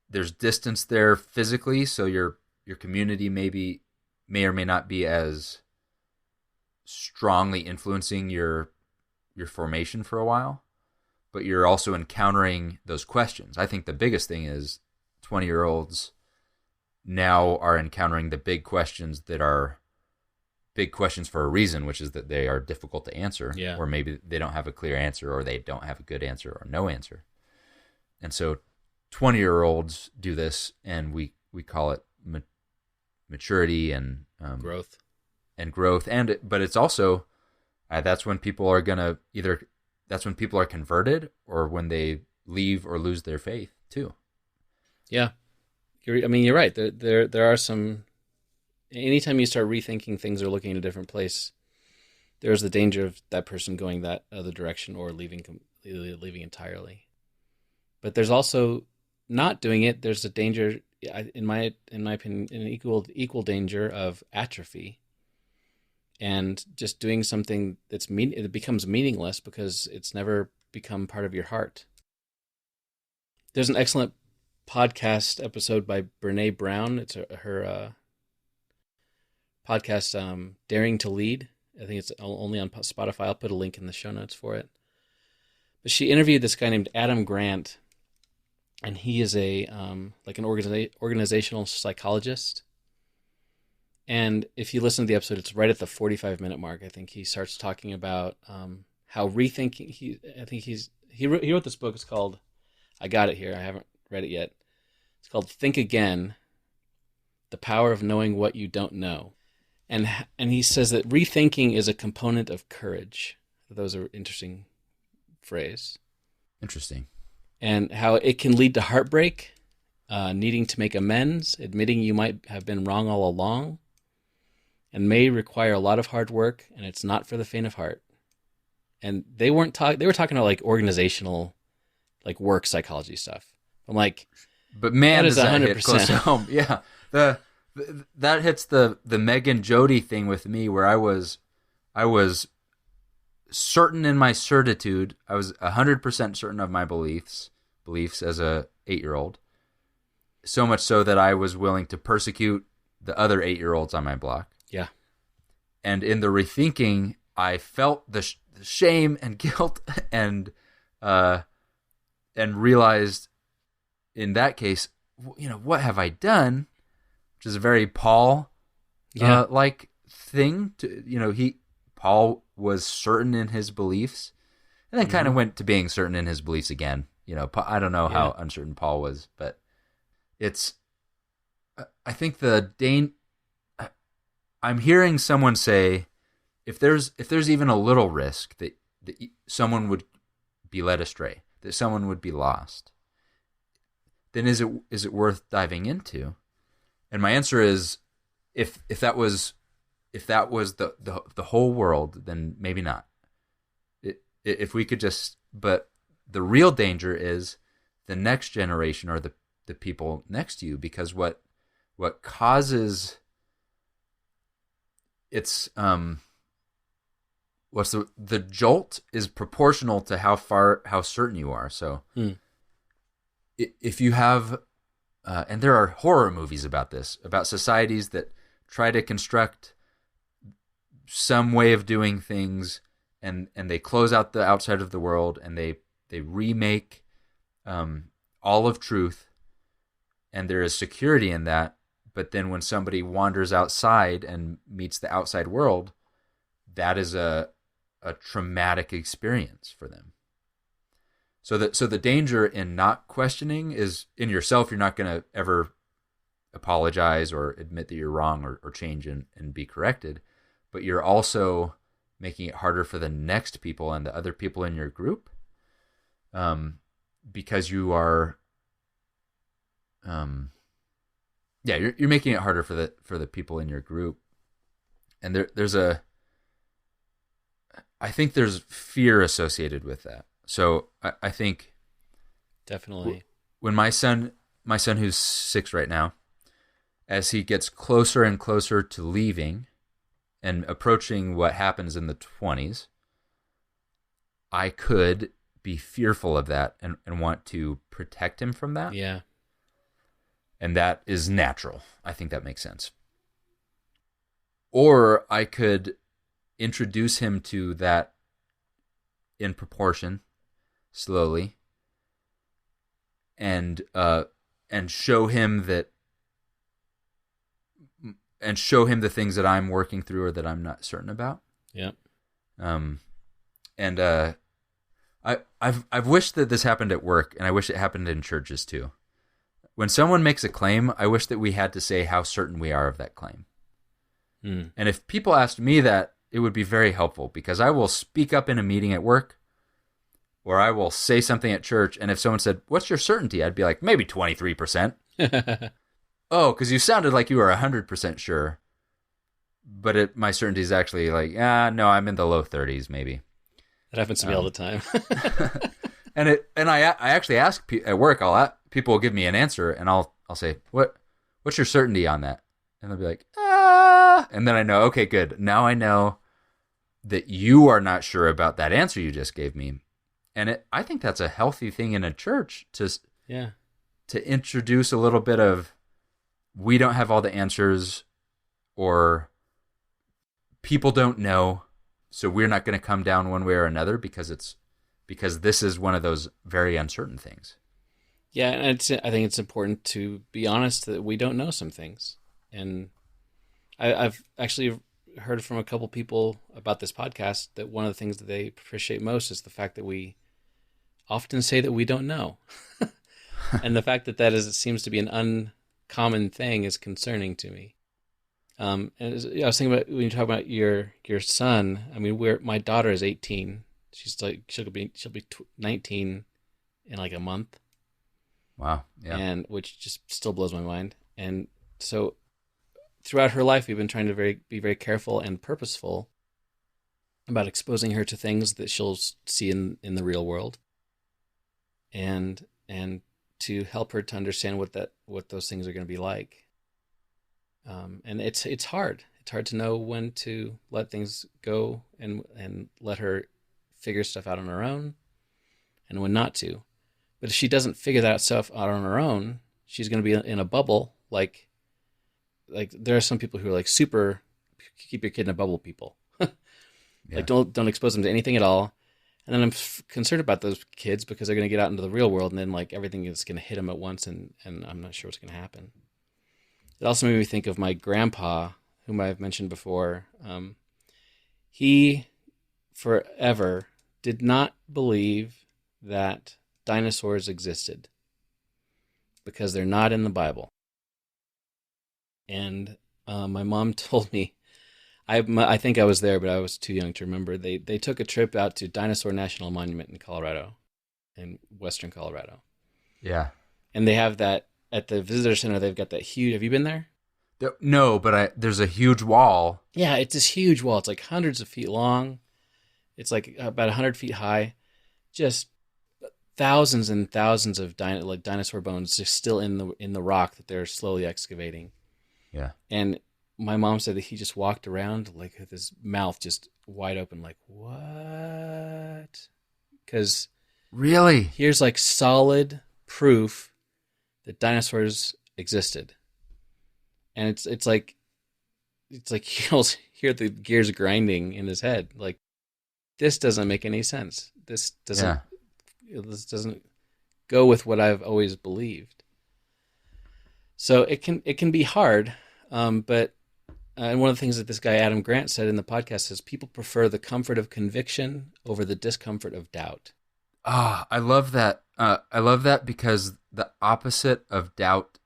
There's distance there physically, so your community may or may not be as strongly influencing your formation for a while, but you're also encountering those questions. I think the biggest thing is 20-year-olds now are encountering the big questions that are big questions for a reason, which is that they are difficult to answer, or maybe they don't have a clear answer, or they don't have a good answer, or no answer. And so 20-year-olds do this, and we call it maturity and growth. But it's also that's when people are gonna that's when people are converted, or when they leave or lose their faith too. Yeah, you're right. There are some. Anytime you start rethinking things or looking at a different place, there's the danger of that person going that other direction or leaving entirely. But there's also not doing it. There's a danger, in my opinion, an equal danger of atrophy, and just doing something it becomes meaningless because it's never become part of your heart. There's an excellent podcast episode by Brene Brown. It's her podcast, Daring to Lead. I think it's only on Spotify. I'll put a link in the show notes for it. But she interviewed this guy named Adam Grant, and he is an organizational psychologist. And if you listen to the episode, it's right at the 45-minute mark. I think he starts talking about how rethinking. He wrote this book. It's called, I got it here. I haven't read it yet. It's called Think Again: The Power of Knowing What You Don't Know. And he says that rethinking is a component of courage. Those are interesting phrase. Interesting. And how it can lead to heartbreak, needing to make amends, admitting you might have been wrong all along, and may require a lot of hard work, and it's not for the faint of heart. And they were talking about like organizational, like work psychology stuff. I'm like, but man, that is 100% hit close to home. Yeah. That hits the Meg and Jody thing with me, where I was certain in my certitude. I was 100% certain of my beliefs as a 8-year-old. So much so that I was willing to persecute the other 8-year-olds on my block. Yeah. And in the rethinking, I felt the shame and guilt and realized in that case, what have I done? Which is a very Paul like thing. Paul was certain in his beliefs, and then kind of went to being certain in his beliefs again. I don't know how uncertain Paul was, but it's. I think I'm hearing someone say, if there's even a little risk that someone would be led astray, that someone would be lost, then is it worth diving into? And my answer is, if that was the whole world, then maybe not. If we could just, but the real danger is the next generation, or the people next to you, because what causes it's the jolt is proportional to how certain you are. So if you have and there are horror movies about this, about societies that try to construct some way of doing things, and they close out the outside of the world, and they remake all of truth, and there is security in that. But then when somebody wanders outside and meets the outside world, that is a traumatic experience for them. So the danger in not questioning is in yourself. You're not going to ever apologize or admit that you're wrong or change and be corrected. But you're also making it harder for the next people and the other people in your group, because you are, you're making it harder for the people in your group. And I think there's fear associated with that. So I think definitely when my son who's 6 right now, as he gets closer and closer to leaving and approaching what happens in the 20s, I could be fearful of that and want to protect him from that. Yeah. And that is natural. I think that makes sense. Or I could introduce him to that in proportion, slowly, and show him the things that I'm working through or that I'm not certain about. Yeah. I've wished that this happened at work, and I wish it happened in churches too. When someone makes a claim, I wish that we had to say how certain we are of that claim. And if people asked me that, it would be very helpful, because I will speak up in a meeting at work, or I will say something at church, and if someone said, "What's your certainty?" I'd be like, maybe 23%. Oh, because you sounded like you were 100% sure. But my certainty is actually like, no, I'm in the low 30s maybe. That happens to me all the time. And I actually ask at work, people will give me an answer, and I'll say, what's your certainty on that? And they'll be like, and then I know, okay, good. Now I know that you are not sure about that answer you just gave me. And I think that's a healthy thing in a church to introduce a little bit of, we don't have all the answers, or people don't know, so we're not going to come down one way or another because this is one of those very uncertain things. Yeah, and I think it's important to be honest that we don't know some things. And I've actually heard from a couple people about this podcast that one of the things that they appreciate most is the fact that we often say that we don't know. And the fact that it seems to be an uncommon thing is concerning to me. And I was thinking about when you talk about your son. I mean, my daughter is 18. She's like she'll be 19 in like a month. Wow. Yeah. And which just still blows my mind. And so throughout her life, we've been trying to be very careful and purposeful about exposing her to things that she'll see in the real world, and to help her to understand what those things are going to be like. And it's hard. It's hard to know when to let things go and let her figure stuff out on her own, and when not to. But if she doesn't figure that stuff out on her own, she's going to be in a bubble. Like there are some people who are like super keep your kid in a bubble people. Like don't expose them to anything at all. And then I'm concerned about those kids because they're going to get out into the real world, and then like everything is going to hit them at once, and I'm not sure what's going to happen. It also made me think of my grandpa, whom I've mentioned before. He forever did not believe that dinosaurs existed because they're not in the Bible. And my mom told me, I think I was there, but I was too young to remember. They took a trip out to Dinosaur National Monument in Colorado, in western Colorado. Yeah. And they have that at the visitor center. They've got that huge. Have you been there? No, but there's a huge wall. Yeah, it's this huge wall. It's like hundreds of feet long. It's like about 100 feet high. Just thousands and thousands of dinosaur bones just still in the rock that they're slowly excavating. Yeah. And my mom said that he just walked around like with his mouth just wide open, like, what? Because really, here's like solid proof that dinosaurs existed. And it's like he'll hear the gears grinding in his head. Like, this doesn't make any sense. This doesn't go with what I've always believed. So it can be hard, but and one of the things that this guy Adam Grant said in the podcast is people prefer the comfort of conviction over the discomfort of doubt. I love that. I love that because the opposite of doubt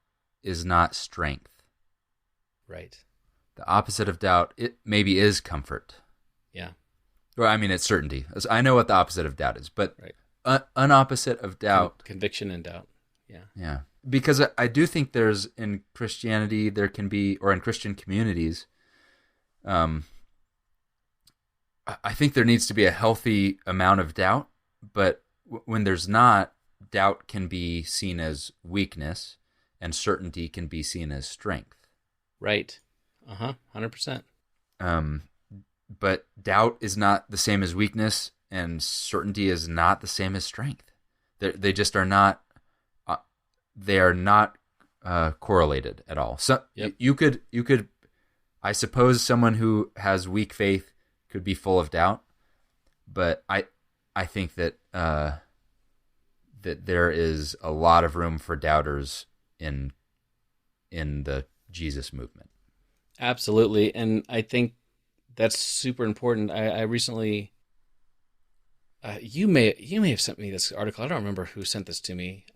is not strength. Right. The opposite of doubt, it maybe is comfort. Yeah. Well, I mean, it's certainty. I know what the opposite of doubt is, but an opposite of doubt. Conviction and doubt. Yeah. Yeah. Because I do think there's, in Christianity, there can be, or in Christian communities, I think there needs to be a healthy amount of doubt, but when there's not, doubt can be seen as weakness, and certainty can be seen as strength. Right. 100%. But doubt is not the same as weakness, and certainty is not the same as strength. They just are not. They are not correlated at all. So you could, I suppose, someone who has weak faith could be full of doubt, but I think that that there is a lot of room for doubters in the Jesus movement. Absolutely, and I think that's super important. I recently, you may have sent me this article. I don't remember who sent this to me.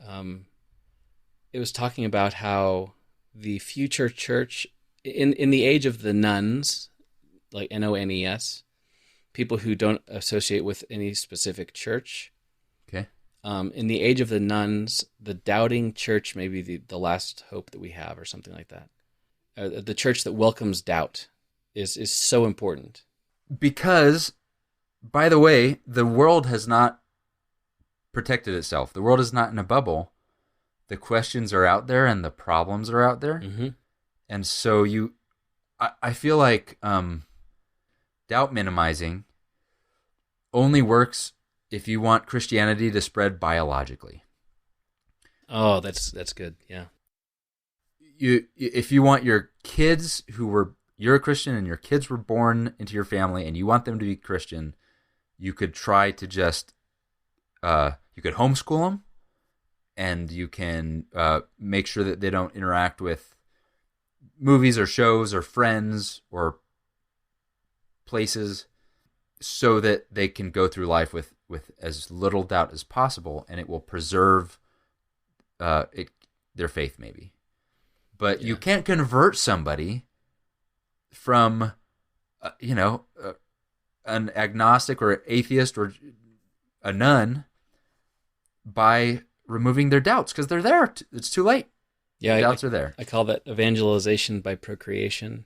It was talking about how the future church, in the age of the nones, like NONES, people who don't associate with any specific church. Okay. In the age of the nones, the doubting church may be the last hope that we have, or something like that. The church that welcomes doubt is so important. Because, by the way, the world has not protected itself. The world is not in a bubble. The questions are out there and the problems are out there. Mm-hmm. And so I feel like doubt minimizing only works if you want Christianity to spread biologically. Oh, that's good. Yeah. If you want your kids you're a Christian and your kids were born into your family and you want them to be Christian, you could try to just, you could homeschool them, and you can make sure that they don't interact with movies or shows or friends or places, so that they can go through life with as little doubt as possible, and it will preserve their faith maybe. But you can't convert somebody from, an agnostic or atheist or a nun by removing their doubts, because they're there. It's too late. Yeah, the doubts are there. I call that evangelization by procreation.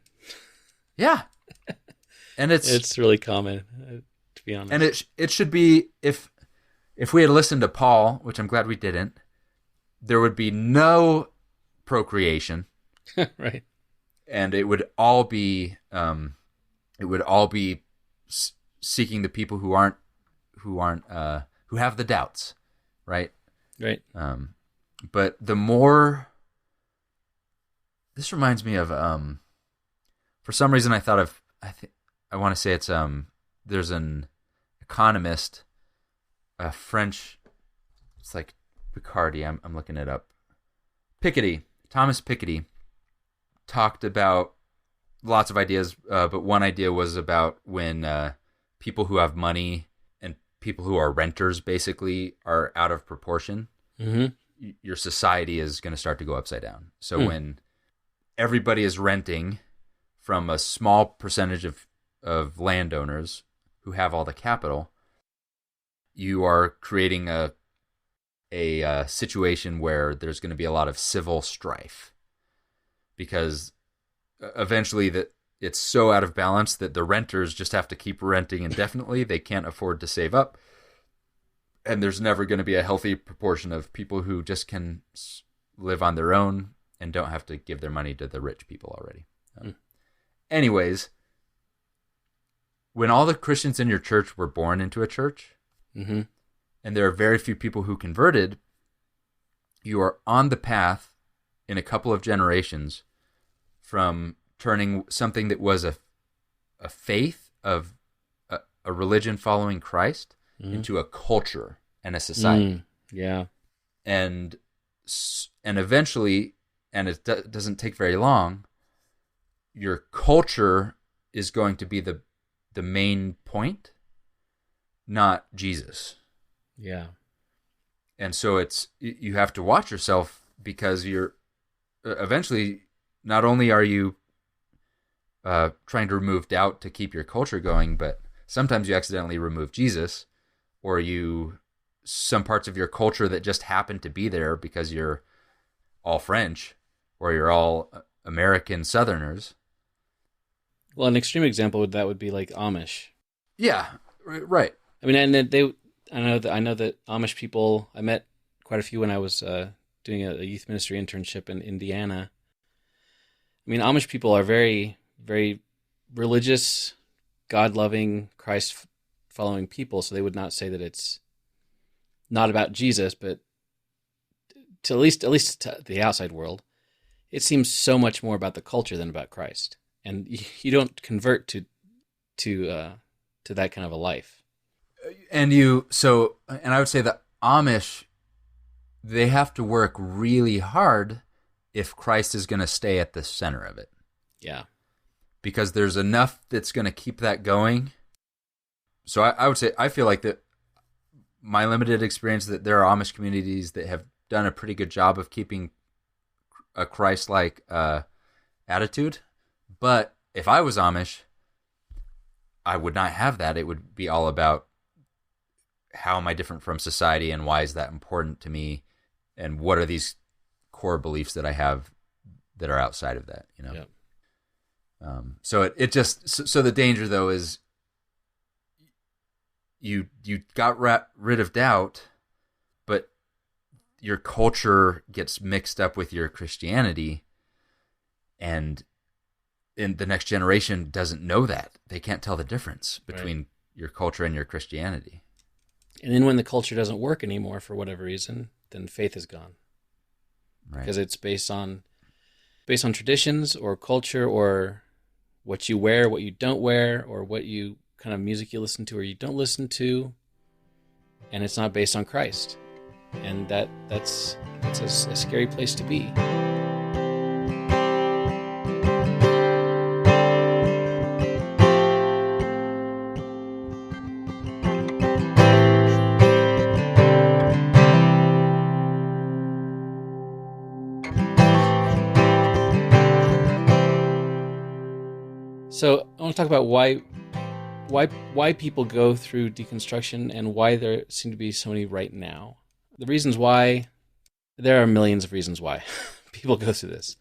Yeah, and it's really common, to be honest. And it should be, if we had listened to Paul, which I'm glad we didn't, there would be no procreation. Right. And it would all be seeking the people who have the doubts, right? Right. But the more, this reminds me of, for some reason I want to say it's, there's an economist, a French, it's like Picardy, I'm looking it up. Thomas Piketty talked about lots of ideas, but one idea was about when people who have money and people who are renters basically are out of proportion, your society is going to start to go upside down. So when everybody is renting from a small percentage of landowners who have all the capital, you are creating a situation where there's going to be a lot of civil strife, because eventually it's so out of balance that the renters just have to keep renting indefinitely. They can't afford to save up, and there's never going to be a healthy proportion of people who just can live on their own and don't have to give their money to the rich people already. Anyways, when all the Christians in your church were born into a church, and there are very few people who converted, you are on the path in a couple of generations from turning something that was a faith of a religion following Christ into a culture and a society. Yeah. And eventually, and it doesn't take very long, your culture is going to be the main point, not Jesus. Yeah. And so you have to watch yourself, because you're eventually, not only are you trying to remove doubt to keep your culture going, but sometimes you accidentally remove Jesus, or some parts of your culture that just happen to be there because you're all French or you're all American Southerners. Well, an extreme example of that would be like Amish. Yeah, right. I mean, and I know that Amish people, I met quite a few when I was doing a youth ministry internship in Indiana. I mean, Amish people are very, very religious, God-loving, Christ-following people, so they would not say that it's not about Jesus, but at least to the outside world, it seems so much more about the culture than about Christ. And you don't convert to that kind of a life. And I would say the Amish, they have to work really hard if Christ is going to stay at the center of it. Yeah. Because there's enough that's going to keep that going. So I would say, I feel like that my limited experience, that there are Amish communities that have done a pretty good job of keeping a Christ-like attitude. But if I was Amish, I would not have that. It would be all about, how am I different from society, and why is that important to me, and what are these core beliefs that I have that are outside of that, you know? Yep. So so the danger, though, is you got rid of doubt, but your culture gets mixed up with your Christianity, and in the next generation doesn't know that. They can't tell the difference between your culture and your Christianity. And then when the culture doesn't work anymore for whatever reason, then faith is gone. Right. Because it's based on traditions or culture, or what you wear, what you don't wear, or what you kind of music you listen to or you don't listen to, and it's not based on Christ. And that's a scary place to be. So I want to talk about why people go through deconstruction, and why there seem to be so many right now. The reasons why, there are millions of reasons why people go through this.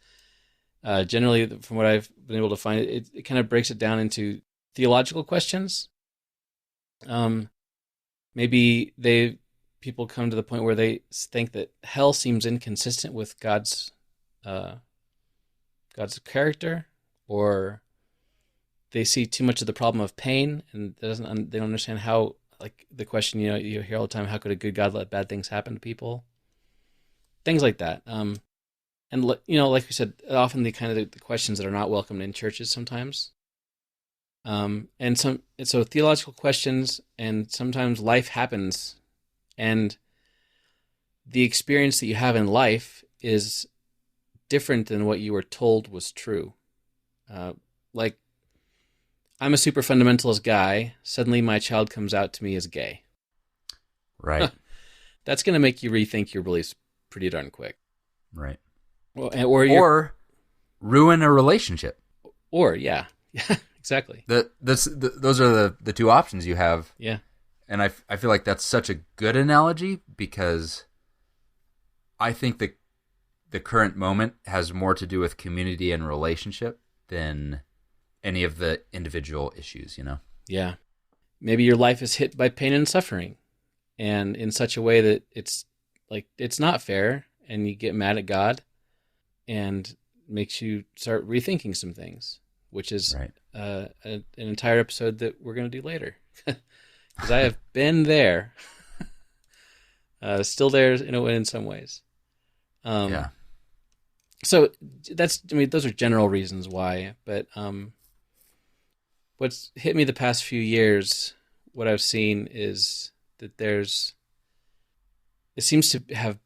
Generally, from what I've been able to find, it kind of breaks it down into theological questions. Maybe people come to the point where they think that hell seems inconsistent with God's character, or they see too much of the problem of pain, and they don't understand how, like the question, you hear all the time, how could a good God let bad things happen to people? Things like that. And like we said, often the questions that are not welcomed in churches sometimes. And so theological questions, and sometimes life happens, and the experience that you have in life is different than what you were told was true. Like, I'm a super fundamentalist guy. Suddenly my child comes out to me as gay. Right. That's going to make you rethink your beliefs pretty darn quick. Right. Well, or ruin a relationship. Or, yeah. Yeah, exactly. Those are the two options you have. Yeah. And I feel like that's such a good analogy, because I think the current moment has more to do with community and relationship than any of the individual issues, Yeah. Maybe your life is hit by pain and suffering, and in such a way that it's not fair, and you get mad at God, and makes you start rethinking some things, which is right. An entire episode that we're going to do later. Because I have been there, still there in some ways. Yeah. So those are general reasons why. But what's hit me the past few years, what I've seen is that it seems to have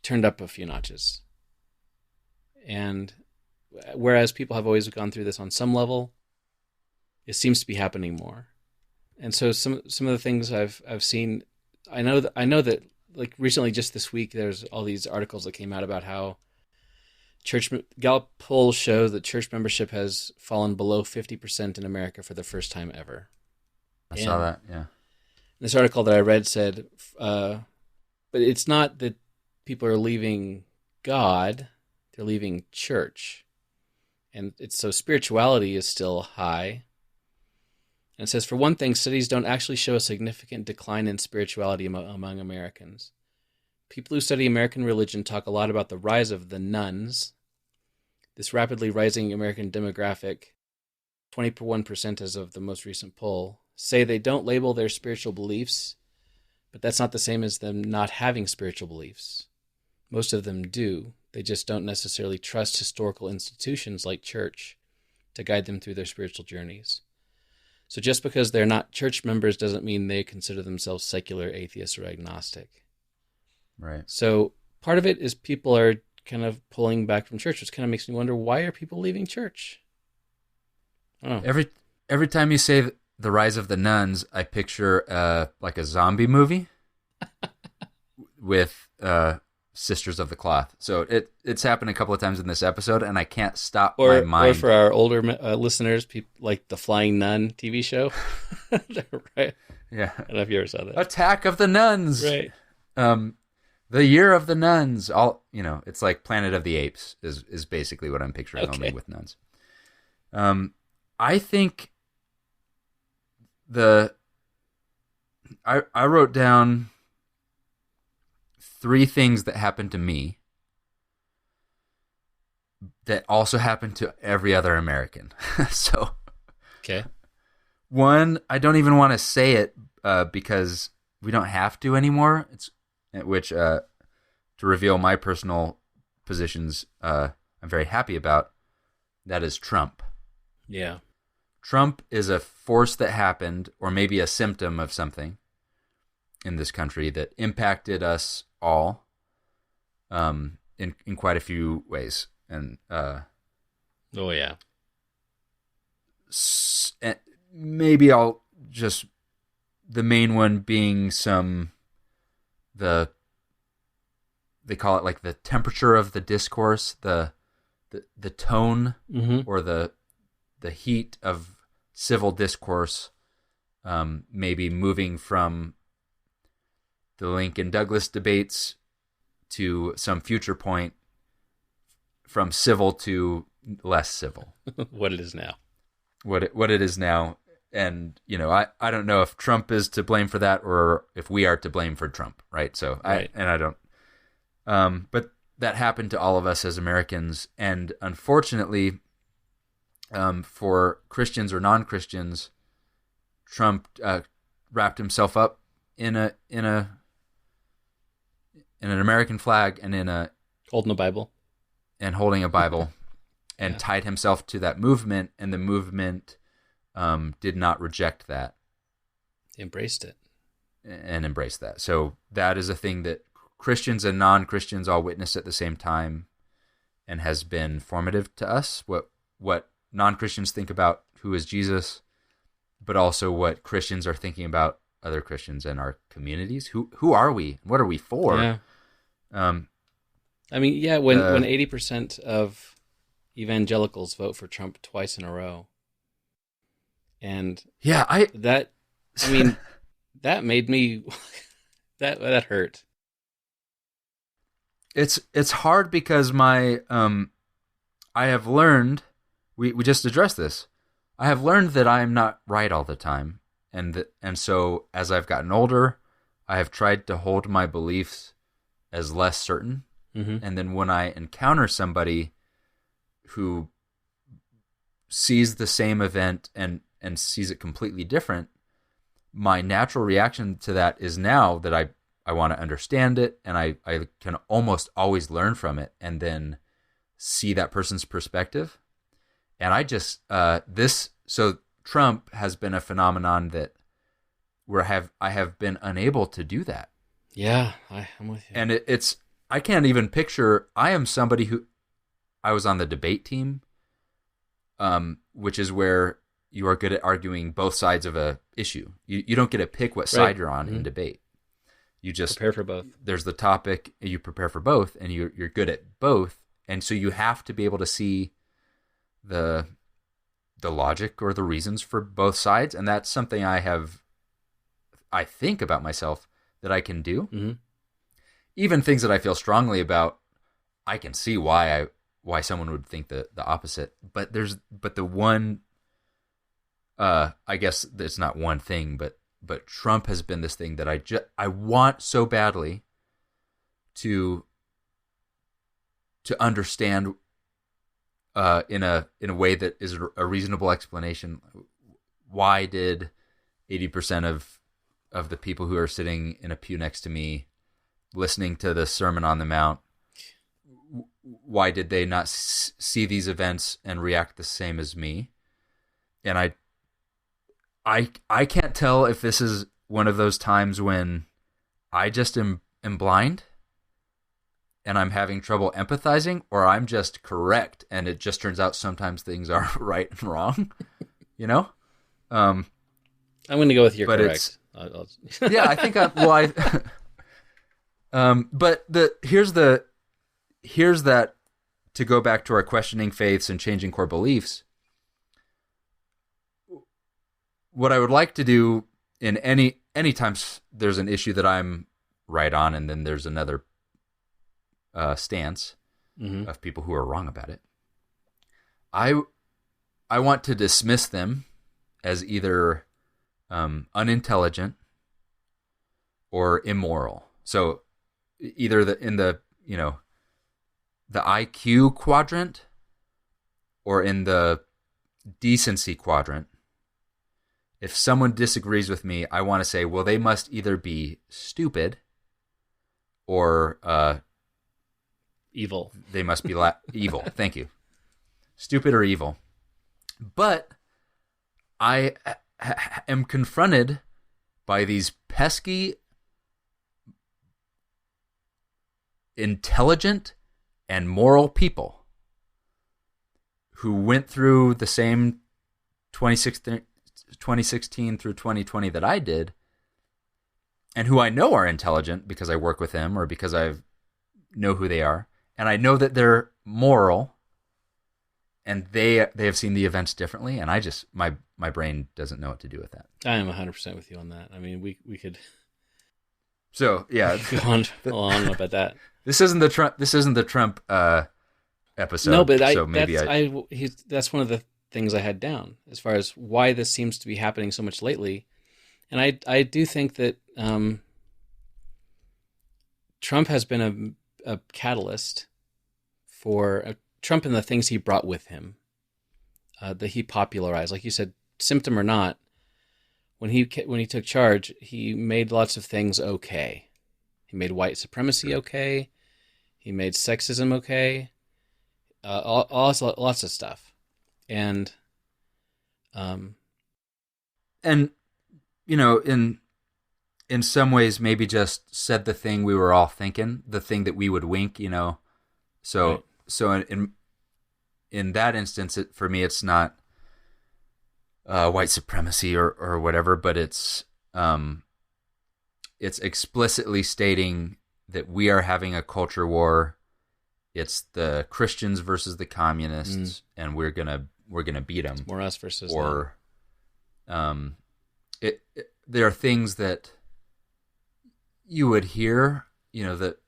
turned up a few notches. And whereas people have always gone through this on some level, it seems to be happening more. And so some of the things I've seen, I know that like recently, just this week, there's all these articles that came out about how Gallup polls show that church membership has fallen below 50% in America for the first time ever. I saw that, yeah. This article that I read said, but it's not that people are leaving God, they're leaving church. And so spirituality is still high. And it says, for one thing, studies don't actually show a significant decline in spirituality among Americans. People who study American religion talk a lot about the rise of the nuns. This rapidly rising American demographic, 21% as of the most recent poll, say they don't label their spiritual beliefs, but that's not the same as them not having spiritual beliefs. Most of them do. They just don't necessarily trust historical institutions like church to guide them through their spiritual journeys. So just because they're not church members doesn't mean they consider themselves secular, atheist, or agnostic. Right. So part of it is people are kind of pulling back from church, which kind of makes me wonder, why are people leaving church? Oh. Every time you say the rise of the nuns, I picture like a zombie movie with Sisters of the Cloth. So it's happened a couple of times in this episode, and I can't stop my mind. Or for our older listeners, people like the Flying Nun TV show. Right? Yeah. I don't know if you ever saw that. Attack of the Nuns. Right. The Year of the Nuns. It's like Planet of the Apes is basically what I'm picturing, only with nuns. I think I wrote down 3 things that happened to me that also happened to every other American. So, okay. One, I don't even want to say it because we don't have to anymore. To reveal my personal positions, I'm very happy about. That is Trump. Yeah. Trump is a force that happened, or maybe a symptom of something in this country that impacted us all in quite a few ways. And oh yeah, maybe I'll just, the main one being they call it like the temperature of the discourse, the tone, or the heat of civil discourse, maybe moving from the Lincoln Douglas debates to some future point, from civil to less civil. What it is now. What it is now. And, I don't know if Trump is to blame for that or if we are to blame for Trump, right? So right. I don't. But that happened to all of us as Americans. And unfortunately, for Christians or non-Christians, Trump wrapped himself up in an American flag and holding a Bible and tied himself to that movement, and the movement did not reject that. Embraced it. And embraced that. So that is a thing that Christians and non-Christians all witnessed at the same time, and has been formative to us. What non-Christians think about who is Jesus, but also what Christians are thinking about other Christians and our communities. Who are we? What are we for? Yeah. When 80% of evangelicals vote for Trump twice in a row, and that made me that hurt. It's hard because I have learned, we just addressed this. I have learned that I am not right all the time, and so as I've gotten older, I have tried to hold my beliefs as less certain. Mm-hmm. And then when I encounter somebody who sees the same event and sees it completely different, my natural reaction to that is now that want to understand it, and I can almost always learn from it and then see that person's perspective. And I just so Trump has been a phenomenon that I have been unable to do that. Yeah, I'm with you. And it's I can't even picture. I am somebody who I was on the debate team, which is where you are good at arguing both sides of a issue. You don't get to pick what side you're on in debate. You just prepare for both. There's the topic, you prepare for both, and you're good at both. And so you have to be able to see the logic or the reasons for both sides, and that's something I think about myself that I can do. Mm-hmm. Even things that I feel strongly about, I can see why someone would think the opposite. But the one, I guess it's not one thing, but Trump has been this thing that I want so badly to understand in a way that is a reasonable explanation. Why did 80% of the people who are sitting in a pew next to me listening to the Sermon on the Mount, why did they not see these events and react the same as me? And I can't tell if this is one of those times when I just am blind and I'm having trouble empathizing, or I'm just correct and it just turns out sometimes things are right and wrong, you know? I'm going to go with your correct. Yeah, I think but here's that, to go back to our questioning faiths and changing core beliefs. What I would like to do in any times there's an issue that I'm right on, and then there's another stance of people who are wrong about it. I want to dismiss them as either unintelligent or immoral. So either in the IQ quadrant or in the decency quadrant. If someone disagrees with me, I want to say, well, they must either be stupid or evil. They must be evil. Thank you. Stupid or evil. But I am confronted by these pesky, intelligent, and moral people who went through the same 2016 through 2020 that I did, and who I know are intelligent because I work with them or because I know who they are, and I know that they're moral, and they have seen the events differently, and I just my brain doesn't know what to do with that. I am 100% with you on that. I mean, we could. So yeah, go on about that. This isn't the Trump episode. No, but that's one of the things I had down as far as why this seems to be happening so much lately, and I do think that Trump has been a catalyst for Trump and the things he brought with him, that he popularized. Like you said, symptom or not, when he took charge, he made lots of things okay. He made white supremacy okay. He made sexism okay. Lots of stuff, and in some ways maybe just said the thing we were all thinking, the thing that we would wink, So right. So in that instance, for me, it's not white supremacy or whatever, but it's explicitly stating that we are having a culture war. It's the Christians versus the communists, and we're gonna beat them. It's more us versus or them. There are things that you would hear, that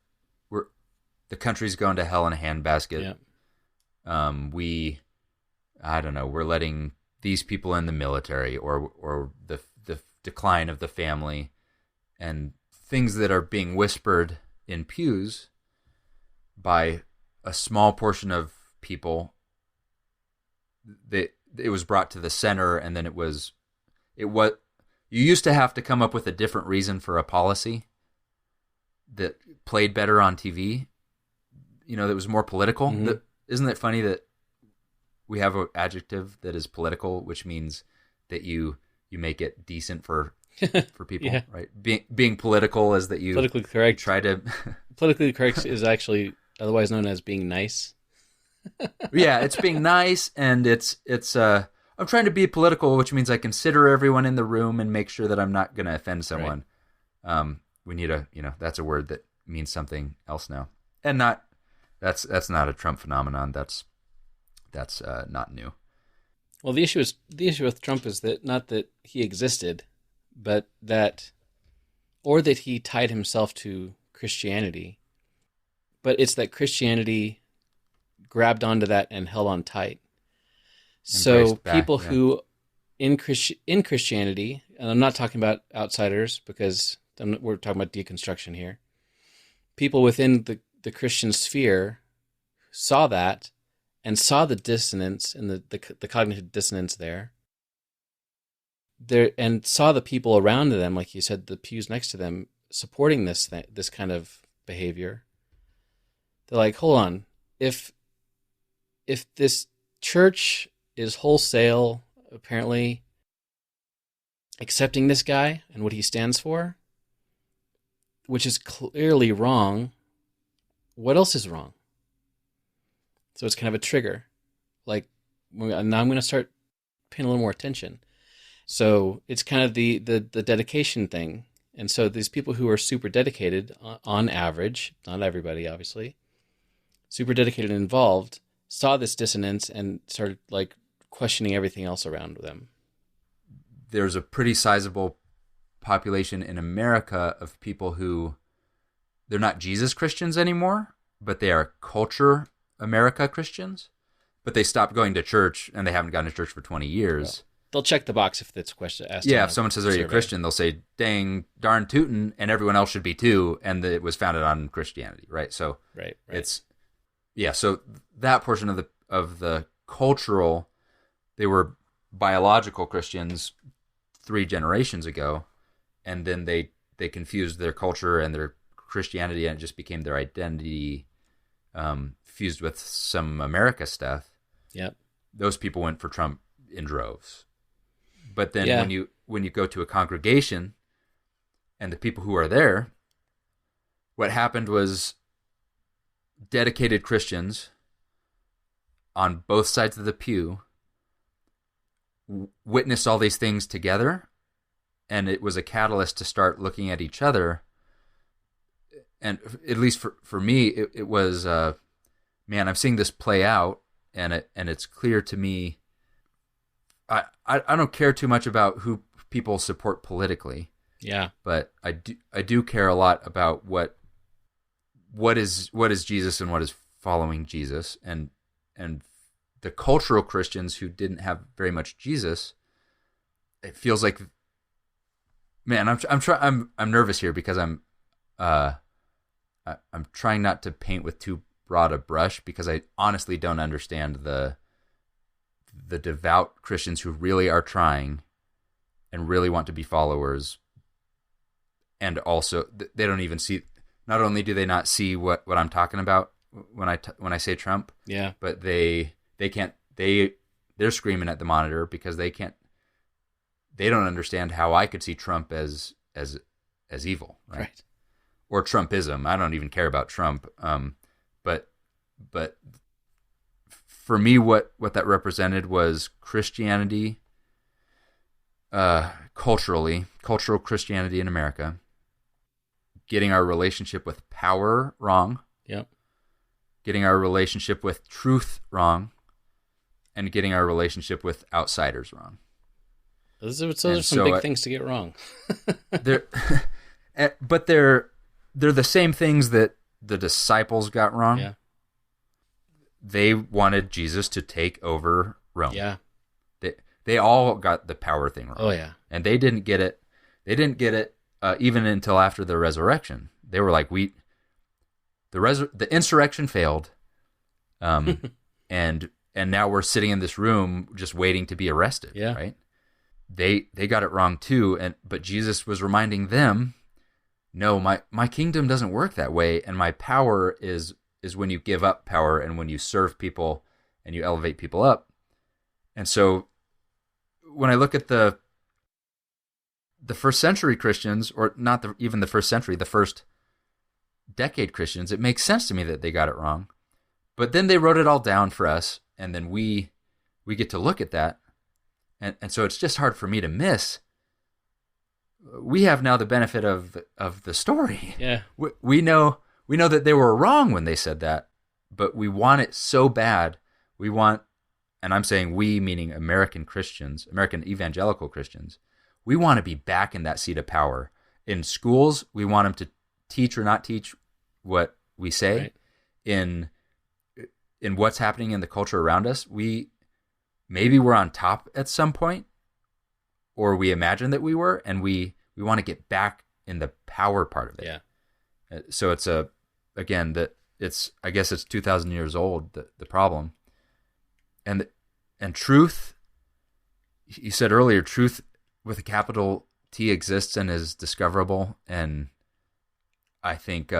the country's going to hell in a handbasket. Yeah. We're letting these people in the military, or the decline of the family, and things that are being whispered in pews by a small portion of people. That it was brought to the center, and then you used to have to come up with a different reason for a policy. that played better on TV, that was more political. Mm-hmm. Isn't it funny that we have an adjective that is political, which means that you make it decent for people, Yeah. right? Being political is that you Politically correct. try to... Politically correct is actually otherwise known as being nice. Yeah, it's being nice, and it's I'm trying to be political, which means I consider everyone in the room and make sure that I'm not going to offend someone. Right. We need that's a word that means something else now, and that's not a Trump phenomenon. That's not new. Well, the issue with Trump is that not that he existed, but that he tied himself to Christianity, but it's that Christianity grabbed onto that and held on tight. So people who in Christianity, and I'm not talking about outsiders because we're talking about deconstruction here. People within the Christian sphere saw that and saw the dissonance and the cognitive dissonance there, and saw the people around them, like you said, the pews next to them, supporting this kind of behavior. They're like, hold on, if this church is wholesale, apparently accepting this guy and what he stands for, which is clearly wrong, what else is wrong? So it's kind of a trigger. Like, now I'm going to start paying a little more attention. So it's kind of the dedication thing. And so these people who are super dedicated, on average, not everybody, obviously, super dedicated and involved, saw this dissonance and started like questioning everything else around them. There's a pretty sizable population in America of people who they're not Jesus Christians anymore, but they are culture America Christians, but they stopped going to church and they haven't gone to church for 20 years. Well, they'll check the box if it's a question asked. Yeah, if someone says, are you a Christian? They'll say, dang, darn tootin', and everyone else should be too, and it was founded on Christianity, right? So right. So that portion of the cultural, they were biological Christians 3 generations ago, and then they confused their culture and their Christianity, and it just became their identity, fused with some America stuff. Yep. Those people went for Trump in droves. But then when you go to a congregation and the people who are there, what happened was dedicated Christians on both sides of the pew witnessed all these things together, and it was a catalyst to start looking at each other. And at least for me, it was, man, I'm seeing this play out, and it's clear to me. I don't care too much about who people support politically. Yeah, but I do care a lot about what is Jesus and what is following Jesus, and the cultural Christians who didn't have very much Jesus. It feels like, man, I'm nervous here because I'm trying not to paint with too broad a brush, because I honestly don't understand the devout Christians who really are trying and really want to be followers, and also they don't even see. Not only do they not see what I'm talking about when I say Trump, yeah, but they can't. They're screaming at the monitor because they can't. They don't understand how I could see Trump as evil, right? Or Trumpism. I don't even care about Trump. But for me, what that represented was Christianity, cultural Christianity in America, getting our relationship with power wrong. Yep. Getting our relationship with truth wrong, and getting our relationship with outsiders wrong. Those are some big things to get wrong. But they're the same things that the disciples got wrong. Yeah. They wanted Jesus to take over Rome. Yeah. They all got the power thing wrong. Oh yeah. And they didn't get it. They didn't get it even until after the resurrection. They were like, the insurrection failed, and now we're sitting in this room just waiting to be arrested. Yeah. Right. They got it wrong too, but Jesus was reminding them, no, my kingdom doesn't work that way, and my power is when you give up power and when you serve people and you elevate people up. And so when I look at the first century Christians, or not even the first century, the first decade Christians, it makes sense to me that they got it wrong. But then they wrote it all down for us, and then we get to look at that. And so it's just hard for me to miss. We have now the benefit of the story. Yeah. We know that they were wrong when they said that, but we want it so bad. We want, and I'm saying we, meaning American Christians, American evangelical Christians, we want to be back in that seat of power. In schools, we want them to teach or not teach what we say. Right. In what's happening in the culture around us, maybe we're on top at some point, or we imagine that we were, and we want to get back in the power part of it. Yeah. So it's I guess it's 2,000 years old, the problem. And truth, you said earlier, truth with a capital T exists and is discoverable. And I think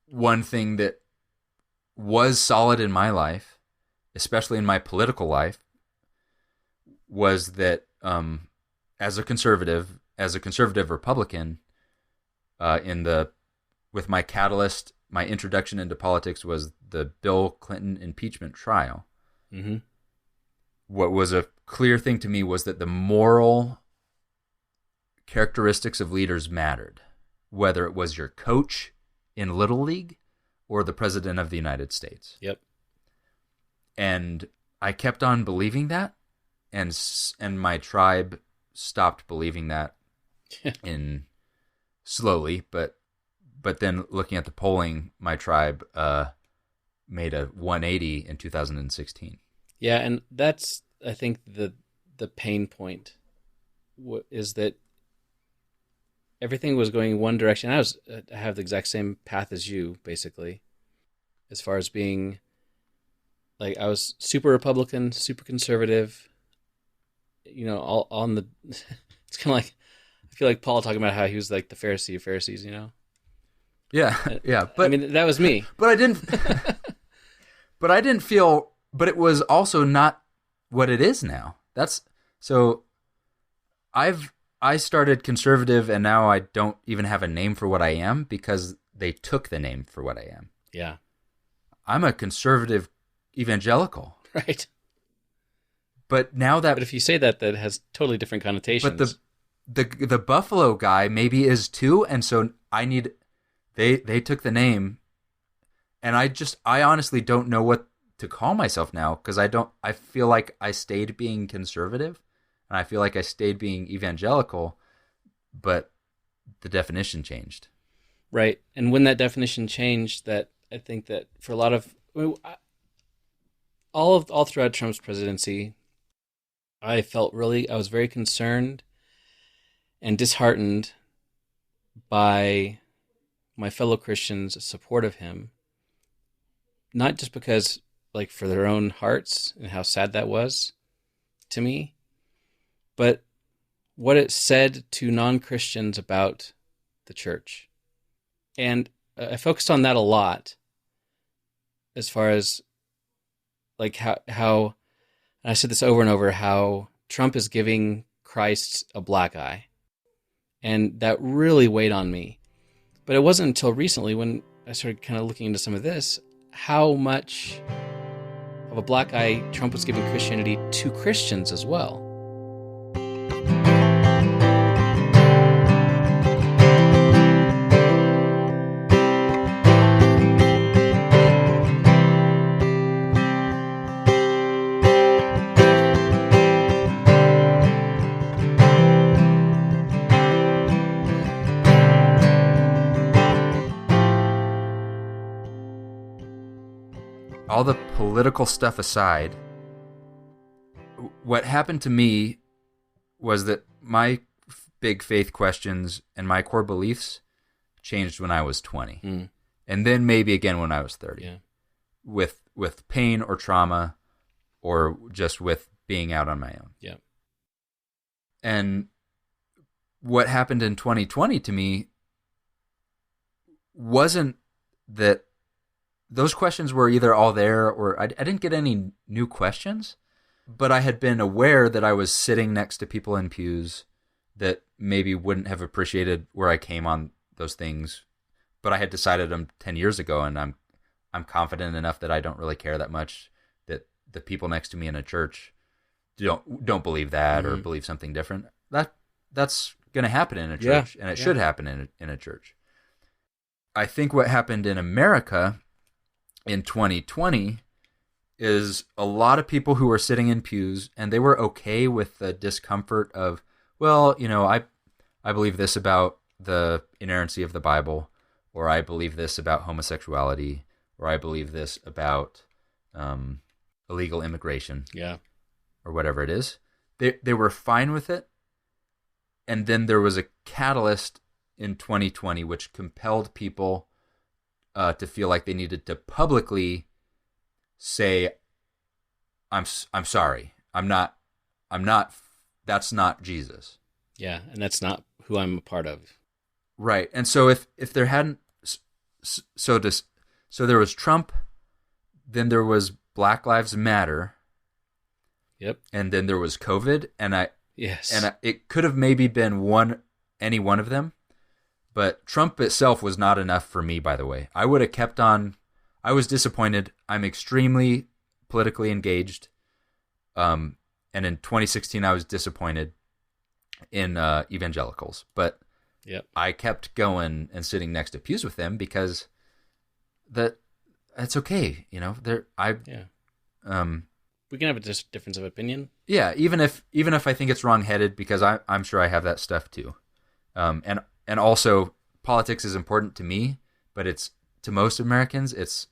one thing that was solid in my life, especially in my political life, was that as a conservative Republican, with my catalyst, my introduction into politics was the Bill Clinton impeachment trial. Mm-hmm. What was a clear thing to me was that the moral characteristics of leaders mattered, whether it was your coach in Little League or the President of the United States. Yep. And I kept on believing that, and my tribe stopped believing that in slowly, but then looking at the polling, my tribe made a 180 in 2016. Yeah, and that's, I think, the pain point is that everything was going one direction. I have the exact same path as you, basically, as far as being, like, I was super Republican, super conservative, all on the, it's kind of like, I feel like Paul talking about how he was like the Pharisee of Pharisees, Yeah, yeah. But I mean, that was me. But I didn't, but it was also not what it is now. I started conservative, and now I don't even have a name for what I am because they took the name for what I am. Yeah. I'm a conservative evangelical. Right. But if you say that has totally different connotations. But the Buffalo guy maybe is too, and so they took the name, and I honestly don't know what to call myself now, because I feel like I stayed being conservative, and I feel like I stayed being evangelical, but the definition changed. Right. And when that definition changed, that I think that for a lot of, all throughout Trump's presidency, I was very concerned and disheartened by my fellow Christians' support of him, not just because, like, for their own hearts and how sad that was to me, but what it said to non-Christians about the church. And I focused on that a lot, as far as, like, how, and I said this over and over, how Trump is giving Christ a black eye. And that really weighed on me. But it wasn't until recently, when I started kind of looking into some of this, how much of a black eye Trump was giving Christianity to Christians as well. All the political stuff aside, what happened to me was that my big faith questions and my core beliefs changed when I was 20. Mm. And then maybe again when I was 30. Yeah. With pain or trauma, or just with being out on my own. Yeah. And what happened in 2020 to me wasn't that those questions were either all there or I didn't get any new questions, but I had been aware that I was sitting next to people in pews that maybe wouldn't have appreciated where I came on those things, but I had decided them 10 years ago, and I'm confident enough that I don't really care that much that the people next to me in a church don't believe that or believe something different. That's going to happen in a church, and it should happen in a church. I think what happened in America in 2020 is a lot of people who were sitting in pews and they were okay with the discomfort of, well, I believe this about the inerrancy of the Bible, or I believe this about homosexuality, or I believe this about illegal immigration, or whatever it is. They were fine with it, and then there was a catalyst in 2020 which compelled people to feel like they needed to publicly say, I'm sorry, I'm not, that's not Jesus. Yeah, and that's not who I'm a part of. Right. And so if there hadn't, so there was Trump, then there was Black Lives Matter. Yep. And then there was COVID, and Yes. it could have maybe been any one of them, but Trump itself was not enough for me, by the way. I would have kept on. I was disappointed. I'm extremely politically engaged. And in 2016, I was disappointed in evangelicals, but I kept going and sitting next to pews with them because that's okay. We can have a difference of opinion. Yeah, even if I think it's wrong-headed, because I'm sure I have that stuff too, and also politics is important to me, but it's to most Americans it's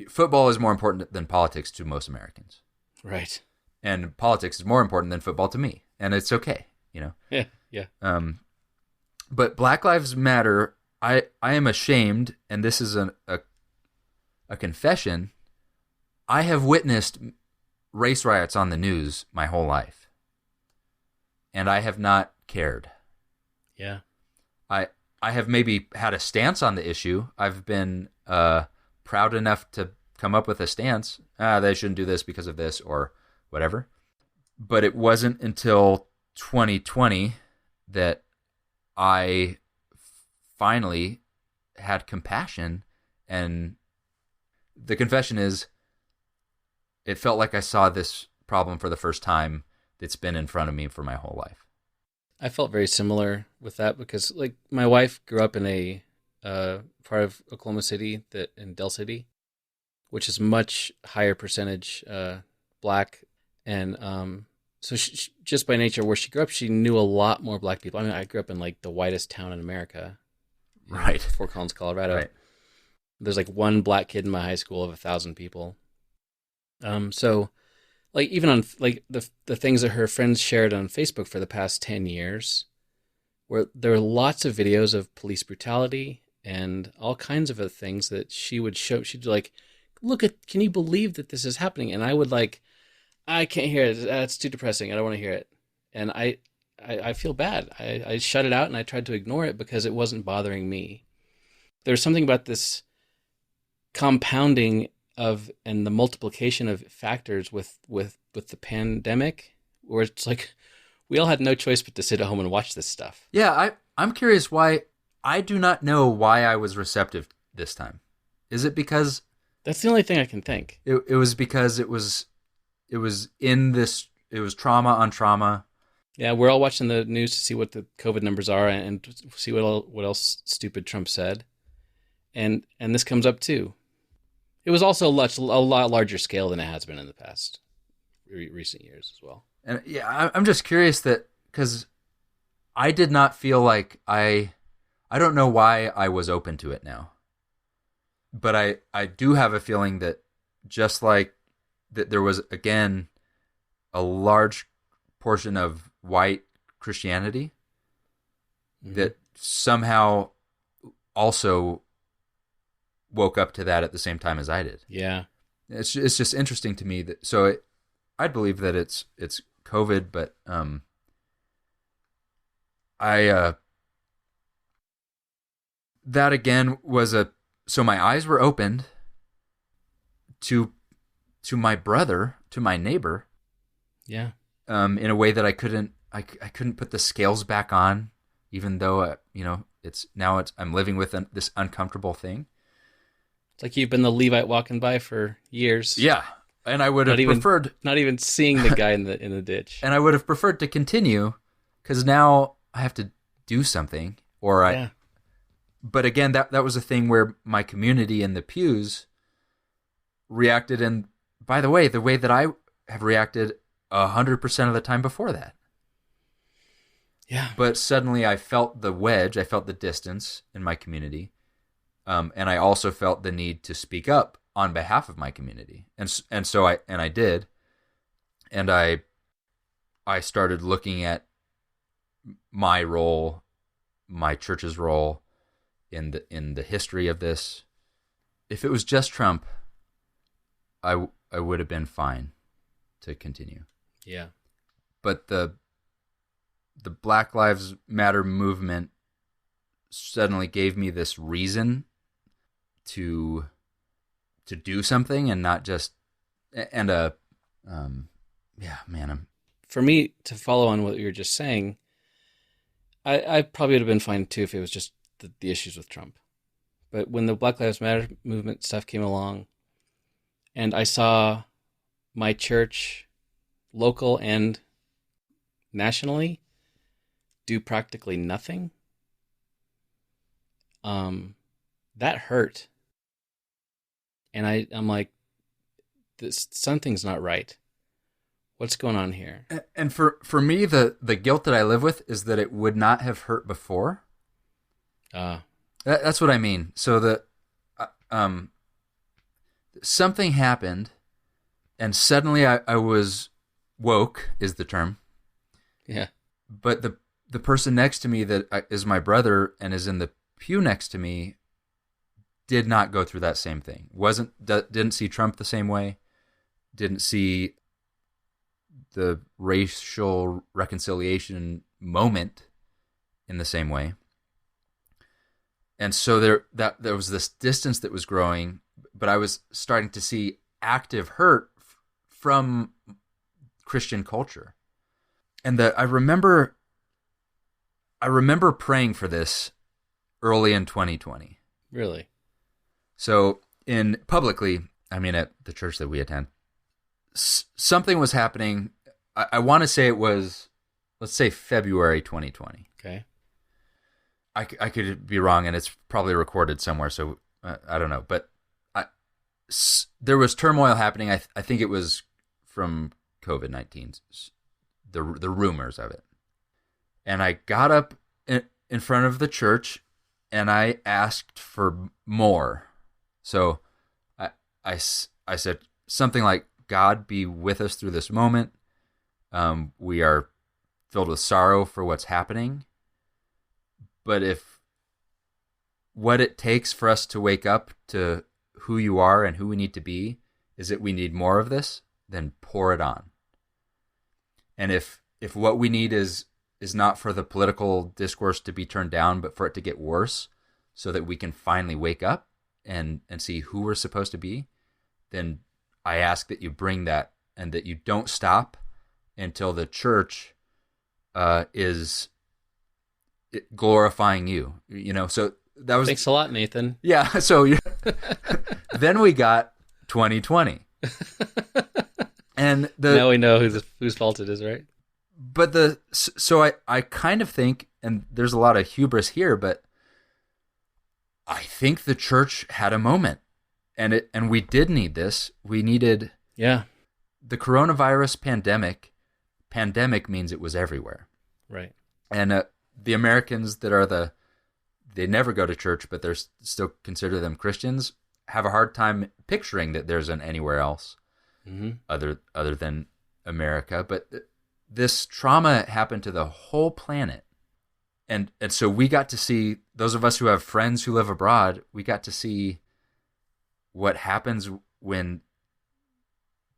football is more important than politics to most Americans, right? And politics is more important than football to me, and it's okay, Yeah. But Black Lives Matter, I am ashamed, and this is a confession. I have witnessed race riots on the news my whole life, and I have not cared. Yeah. I have maybe had a stance on the issue. I've been proud enough to come up with a stance. They shouldn't do this because of this or whatever. But it wasn't until 2020 that I finally had compassion, and the confession is, it felt like I saw this problem for the first time that's been in front of me for my whole life. I felt very similar with that because, like, my wife grew up in a part of Oklahoma City in Del City, which is much higher percentage Black, and so she, just by nature, where she grew up, she knew a lot more Black people. I mean, I grew up in like the whitest town in America, right? Fort Collins, Colorado. Right. There's like one Black kid in my high school of 1,000 people. So, like, even on like the things that her friends shared on Facebook for the past 10 years, where there are lots of videos of police brutality and all kinds of other things that she would show. She'd like, can you believe that this is happening? And I would like, I can't hear it. It's too depressing. I don't want to hear it. And I feel bad. I shut it out and I tried to ignore it because it wasn't bothering me. There's something about this compounding and the multiplication of factors with the pandemic, where it's like we all had no choice but to sit at home and watch this stuff. Yeah, I'm curious why. I do not know why I was receptive this time. Is it because that's the only thing I can think? It was because it was in this. It was trauma on trauma. Yeah, we're all watching the news to see what the COVID numbers are and see what else stupid Trump said, and this comes up too. It was also a lot larger scale than it has been in the past recent years as well. And yeah, I'm just curious that because I did not feel like I don't know why I was open to it now, but I do have a feeling that just like that there was again a large portion of white Christianity that somehow also woke up to that at the same time as I did. Yeah. It's just interesting to me that, I'd believe that it's COVID, but I that again was so my eyes were opened to my brother, to my neighbor. Yeah. In a way that I couldn't put the scales back on, even though I'm living with this uncomfortable thing. It's like you've been the Levite walking by for years. Yeah, and I would have preferred not even seeing the guy in the ditch. And I would have preferred to continue, because now I have to do something, Yeah. But again, that was a thing where my community in the pews reacted, and by the way that I have reacted 100% of the time before that. Yeah. But suddenly I felt the wedge, I felt the distance in my community, and I also felt the need to speak up on behalf of my community, and so I did, and I started looking at my role, my church's role in the history of this. If it was just Trump, I would have been fine to continue. Yeah. But the Black Lives Matter movement suddenly gave me this reason to do something, and not just For me to follow on what you were just saying, I probably would have been fine too if it was just the issues with Trump. But when the Black Lives Matter movement stuff came along, and I saw my church, local and nationally, do practically nothing, that hurt. And I'm like, something's not right. What's going on here? And for me, the guilt that I live with is that it would not have hurt before. That's what I mean. So something happened, and suddenly I was woke, is the term. Yeah. But the person next to me that is my brother and is in the pew next to me did not go through that same thing. Didn't see Trump the same way. Didn't see the racial reconciliation moment in the same way. And so there was this distance that was growing, but I was starting to see active hurt from Christian culture. And I remember praying for this early in 2020. Really? So publicly, I mean at the church that we attend, something was happening. I want to say it was, let's say, February 2020. Okay. I could be wrong, and it's probably recorded somewhere, so I don't know. But there was turmoil happening. I think it was from COVID-19, the rumors of it. And I got up in front of the church, and I asked for more. So I said something like, God, be with us through this moment. We are filled with sorrow for what's happening. But if what it takes for us to wake up to who you are and who we need to be is that we need more of this, then pour it on. And if what we need is not for the political discourse to be turned down, but for it to get worse so that we can finally wake up and see who we're supposed to be, then I ask that you bring that, and that you don't stop until the church is glorifying you. So that was... Thanks a lot, Nathan. Yeah, so then we got 2020. And now we know whose fault it is, right? But so I kind of think, and there's a lot of hubris here, but I think the church had a moment, and we did need this. We needed... Yeah. The coronavirus pandemic means it was everywhere. Right. And the Americans that they never go to church, but they're still consider them Christians, have a hard time picturing that there's an anywhere else other than America. But this trauma happened to the whole planet. And so we got to see, those of us who have friends who live abroad, we got to see what happens when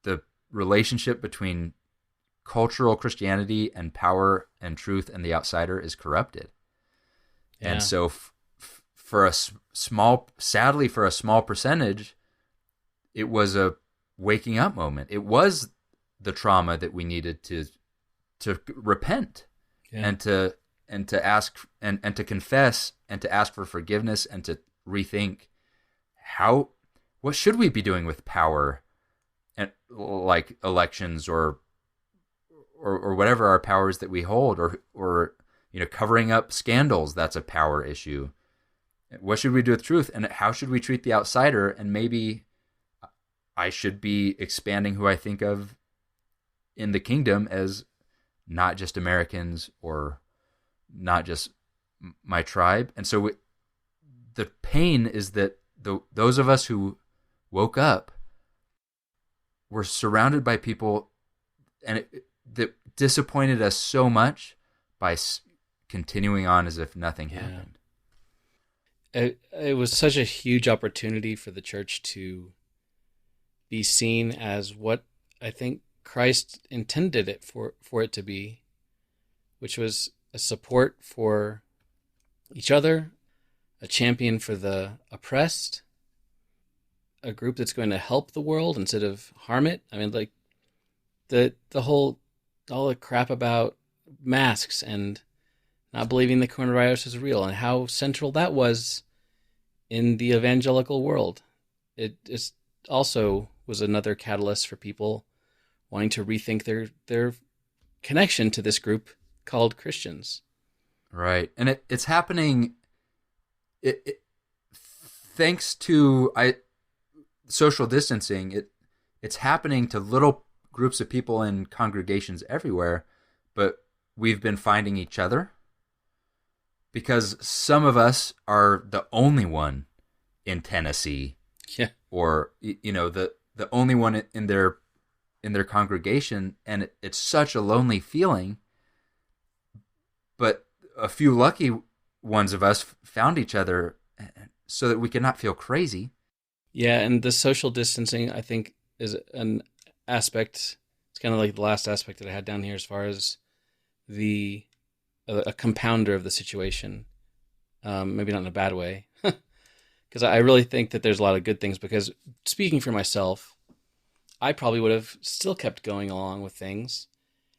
the relationship between cultural Christianity and power and truth and the outsider is corrupted. Yeah. And so for a sadly for a small percentage, it was a waking up moment. It was the trauma that we needed to repent and to ask and to confess and to ask for forgiveness and to rethink what should we be doing with power and like elections or whatever our powers that we hold, or covering up scandals, that's a power issue. What should we do with truth, and how should we treat the outsider? And maybe I should be expanding who I think of in the kingdom as not just Americans or not just my tribe. And so the pain is that those of us who woke up were surrounded by people that disappointed us so much by continuing on as if nothing happened. It was such a huge opportunity for the church to be seen as what I think Christ intended it for it to be, which was a support for each other, a champion for the oppressed, a group that's going to help the world instead of harm it. I mean, like all the crap about masks and not believing the coronavirus is real and how central that was in the evangelical world. It is also was another catalyst for people wanting to rethink their connection to this group called Christians. Right. And it's happening thanks to social distancing. It's happening to little groups of people in congregations everywhere, but we've been finding each other because some of us are the only one in Tennessee, or the only one in their congregation, and it's such a lonely feeling. But a few lucky ones of us found each other so that we could not feel crazy. Yeah, and the social distancing, I think, is an aspect. It's kind of like the last aspect that I had down here as far as a compounder of the situation. Maybe not in a bad way, because I really think that there's a lot of good things. Because speaking for myself, I probably would have still kept going along with things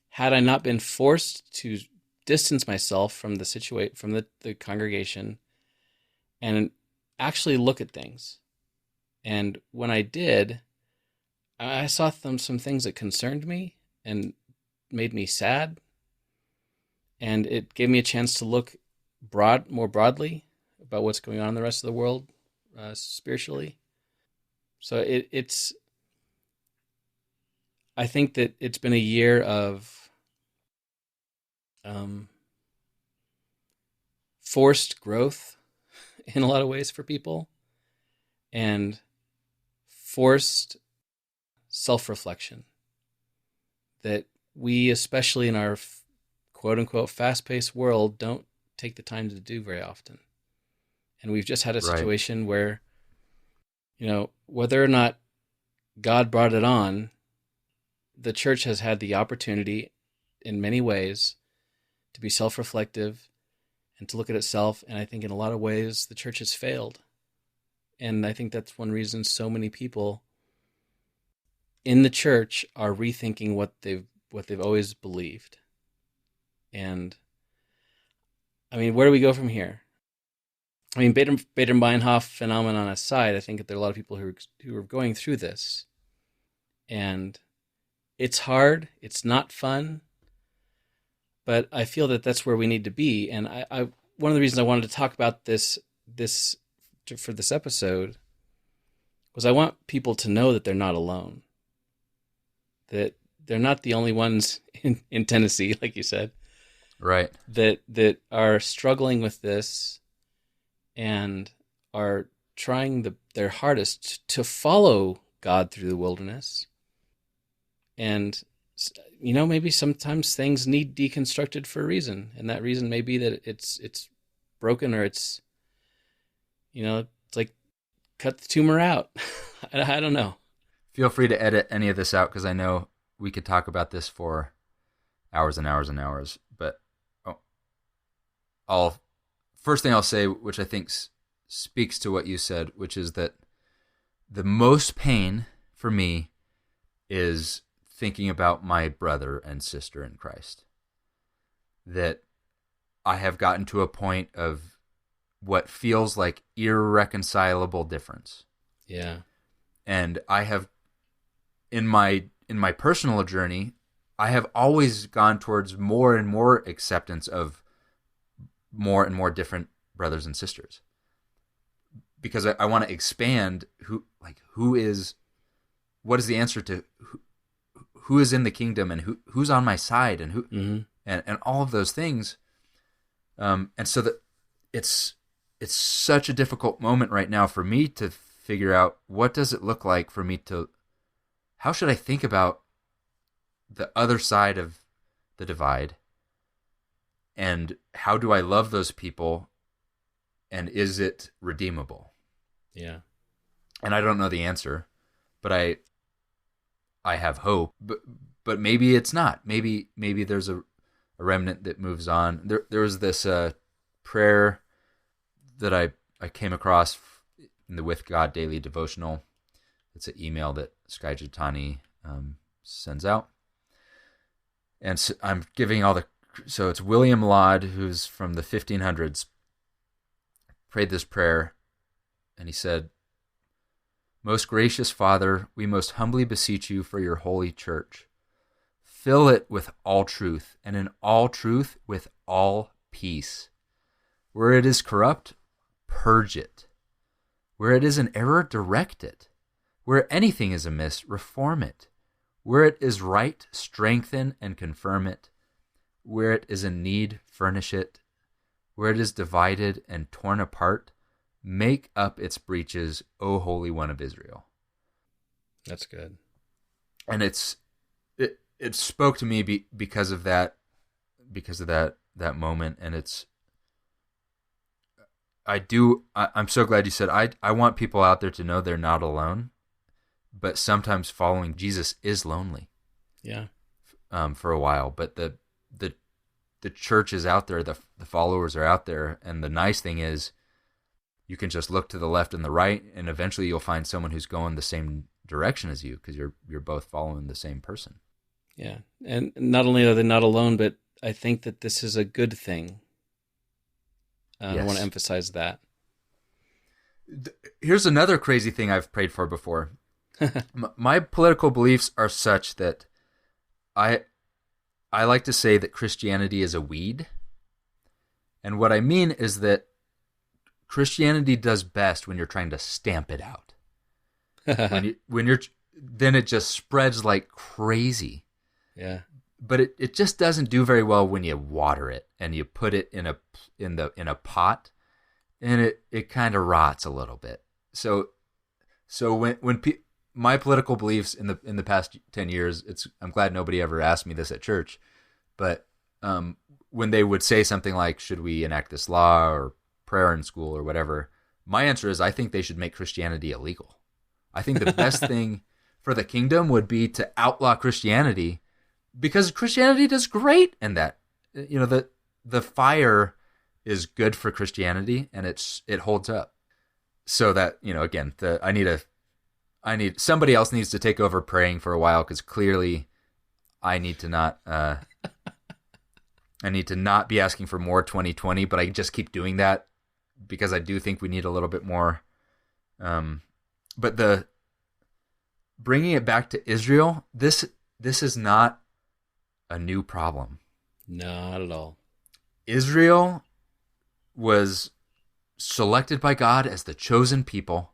had I not been forced to distance myself from the congregation and actually look at things. And when I did, I saw some things that concerned me and made me sad. And it gave me a chance to look more broadly about what's going on in the rest of the world spiritually. So I think that it's been a year of forced growth in a lot of ways for people, and forced self-reflection that we, especially in our quote-unquote fast-paced world, don't take the time to do very often. And we've just had a situation where, whether or not God brought it on, the church has had the opportunity in many ways to be self-reflective and to look at itself. And I think in a lot of ways, the church has failed. And I think that's one reason so many people in the church are rethinking what they've always believed. And I mean, where do we go from here? I mean, Bader-Meinhof phenomenon aside, I think that there are a lot of people who are going through this. And it's hard. It's not fun. But I feel that that's where we need to be. And I one of the reasons I wanted to talk about this for this episode was I want people to know that they're not alone. That they're not the only ones in Tennessee, like you said. Right. That are struggling with this and are trying their hardest to follow God through the wilderness. And, maybe sometimes things need deconstructed for a reason. And that reason may be that it's broken, or it's like cut the tumor out. I don't know. Feel free to edit any of this out, because I know we could talk about this for hours and hours and hours. But first thing I'll say, which I think speaks to what you said, which is that the most pain for me is thinking about my brother and sister in Christ. That I have gotten to a point of what feels like irreconcilable difference. Yeah. And I have, in my personal journey, I have always gone towards more and more acceptance of more and more different brothers and sisters, because I want to expand what is the answer to who is in the kingdom and who's on my side and who and all of those things. And so that it's such a difficult moment right now for me to figure out, what does it look like for me how should I think about the other side of the divide, and how do I love those people, and is it redeemable? Yeah. And I don't know the answer, but I have hope, but maybe it's not. Maybe there's a remnant that moves on. There was this prayer that I came across in the With God Daily Devotional. It's an email that Sky Jitani sends out. And so I'm giving so it's William Laud, who's from the 1500s, prayed this prayer, and he said, "Most gracious Father, we most humbly beseech you for your holy church. Fill it with all truth, and in all truth with all peace. Where it is corrupt, purge it. Where it is in error, direct it. Where anything is amiss, reform it. Where it is right, strengthen and confirm it. Where it is in need, furnish it. Where it is divided and torn apart, make up its breaches, O Holy One of Israel." That's good. And it spoke to me because of that moment. And I'm so glad you said, I want people out there to know they're not alone, but sometimes following Jesus is lonely. Yeah. For a while, but the church is out there, the followers are out there, and the nice thing is you can just look to the left and the right, and eventually you'll find someone who's going the same direction as you, because you're both following the same person. Yeah, and not only are they not alone, but I think that this is a good thing. Yes. I want to emphasize that. Here's another crazy thing I've prayed for before. My political beliefs are such that I like to say that Christianity is a weed. And what I mean is that Christianity does best when you're trying to stamp it out. Then it just spreads like crazy. Yeah. But it just doesn't do very well when you water it and you put it in a pot, and it kind of rots a little bit. So when my political beliefs in the past 10 years, I'm glad nobody ever asked me this at church, but when they would say something like, should we enact this law or prayer in school or whatever, my answer is, I think they should make Christianity illegal. I think the best thing for the kingdom would be to outlaw Christianity, because Christianity does great in that. The fire is good for Christianity, and it holds up. So that, again, I need somebody else needs to take over praying for a while, because clearly I need to not be asking for more 2020, but I just keep doing that because I do think we need a little bit more. But bringing it back to Israel, this is not a new problem. Not at all. Israel was selected by God as the chosen people,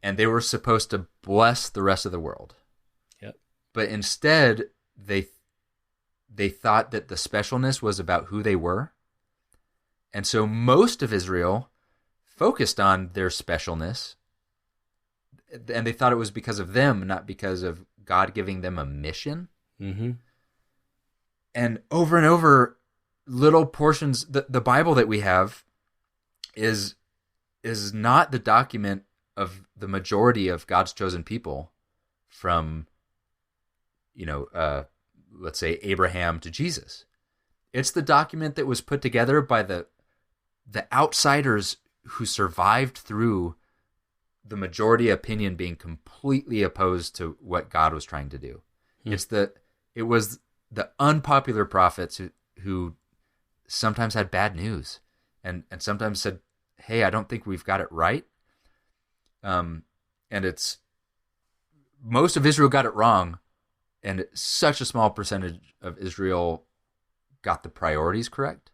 and they were supposed to bless the rest of the world. Yep. But instead, they thought that the specialness was about who they were. And so most of Israel focused on their specialness, and they thought it was because of them, not because of God giving them a mission. Mm-hmm. And over, little portions, the Bible that we have is not the document of the majority of God's chosen people from, let's say, Abraham to Jesus. It's the document that was put together by the outsiders who survived through the majority opinion being completely opposed to what God was trying to do. It was the unpopular prophets who sometimes had bad news and sometimes said, hey, I don't think we've got it right. And it's most of Israel got it wrong, and such a small percentage of Israel got the priorities correct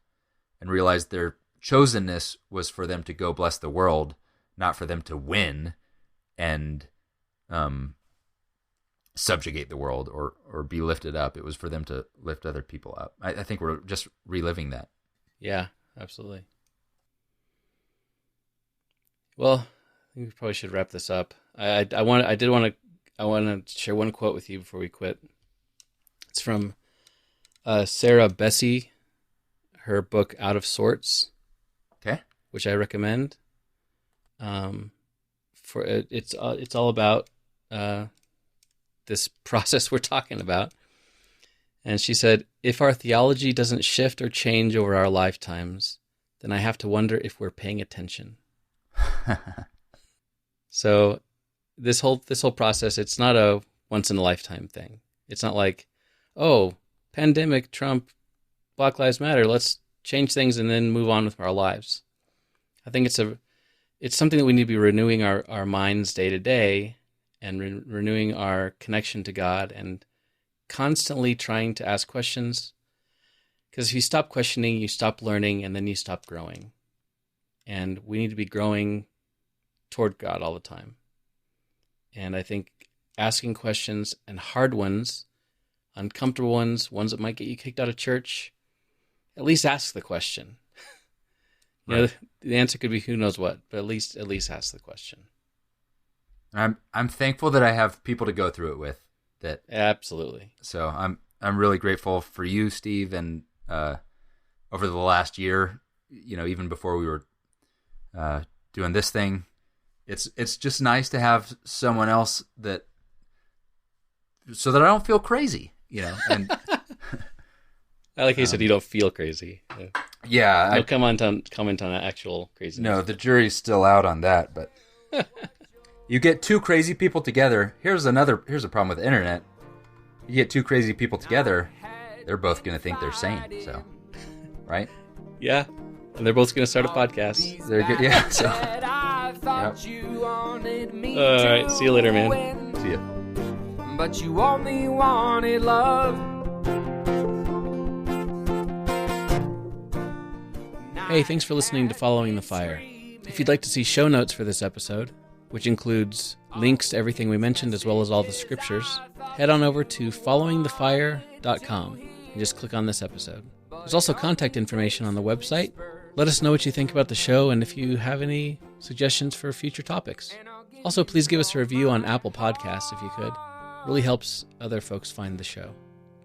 and realized their chosenness was for them to go bless the world, not for them to win and subjugate the world or be lifted up. It was for them to lift other people up. I think we're just reliving that. Yeah, absolutely. Well, I think we probably should wrap this up. I want to share one quote with you before we quit. It's from Sarah Bessey, her book Out of Sorts. Okay. Which I recommend. It's all about this process we're talking about. And she said, if our theology doesn't shift or change over our lifetimes, then I have to wonder if we're paying attention. So this whole process, it's not a once in a lifetime thing. It's not like, oh, pandemic, Trump, Black Lives Matter, let's change things and then move on with our lives. I think it's something that we need to be renewing our minds day to day and renewing our connection to God and constantly trying to ask questions. Because if you stop questioning, you stop learning, and then you stop growing. And we need to be growing toward God all the time. And I think asking questions, and hard ones, uncomfortable ones that might get you kicked out of church, at least ask the question. You know, the answer could be who knows what, but at least ask the question. I'm thankful that I have people to go through it with. That absolutely. So I'm really grateful for you, Steve, and over the last year, you know, even before we were doing this thing, it's just nice to have someone else so that I don't feel crazy, you know. And I like how you said you don't feel crazy. Yeah. No comment on actual craziness. No, the jury's still out on that, but you get two crazy people together. Here's a problem with the internet. You get two crazy people together, they're both going to think they're sane, so, right? Yeah, and they're both going to start a podcast. They're good, yeah. So, yep. All right, see you later, man. See ya. But you only wanted love. Hey, thanks for listening to Following the Fire. If you'd like to see show notes for this episode, which includes links to everything we mentioned as well as all the scriptures, head on over to followingthefire.com and just click on this episode. There's also contact information on the website. Let us know what you think about the show and if you have any suggestions for future topics. Also, please give us a review on Apple Podcasts if you could. It really helps other folks find the show.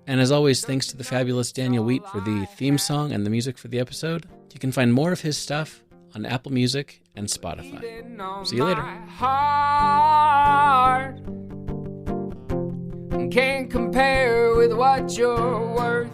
And as always, thanks to the fabulous Daniel Wheat for the theme song and the music for the episode. You can find more of his stuff on Apple Music and Spotify. See you later. Can't compare with what you're worth.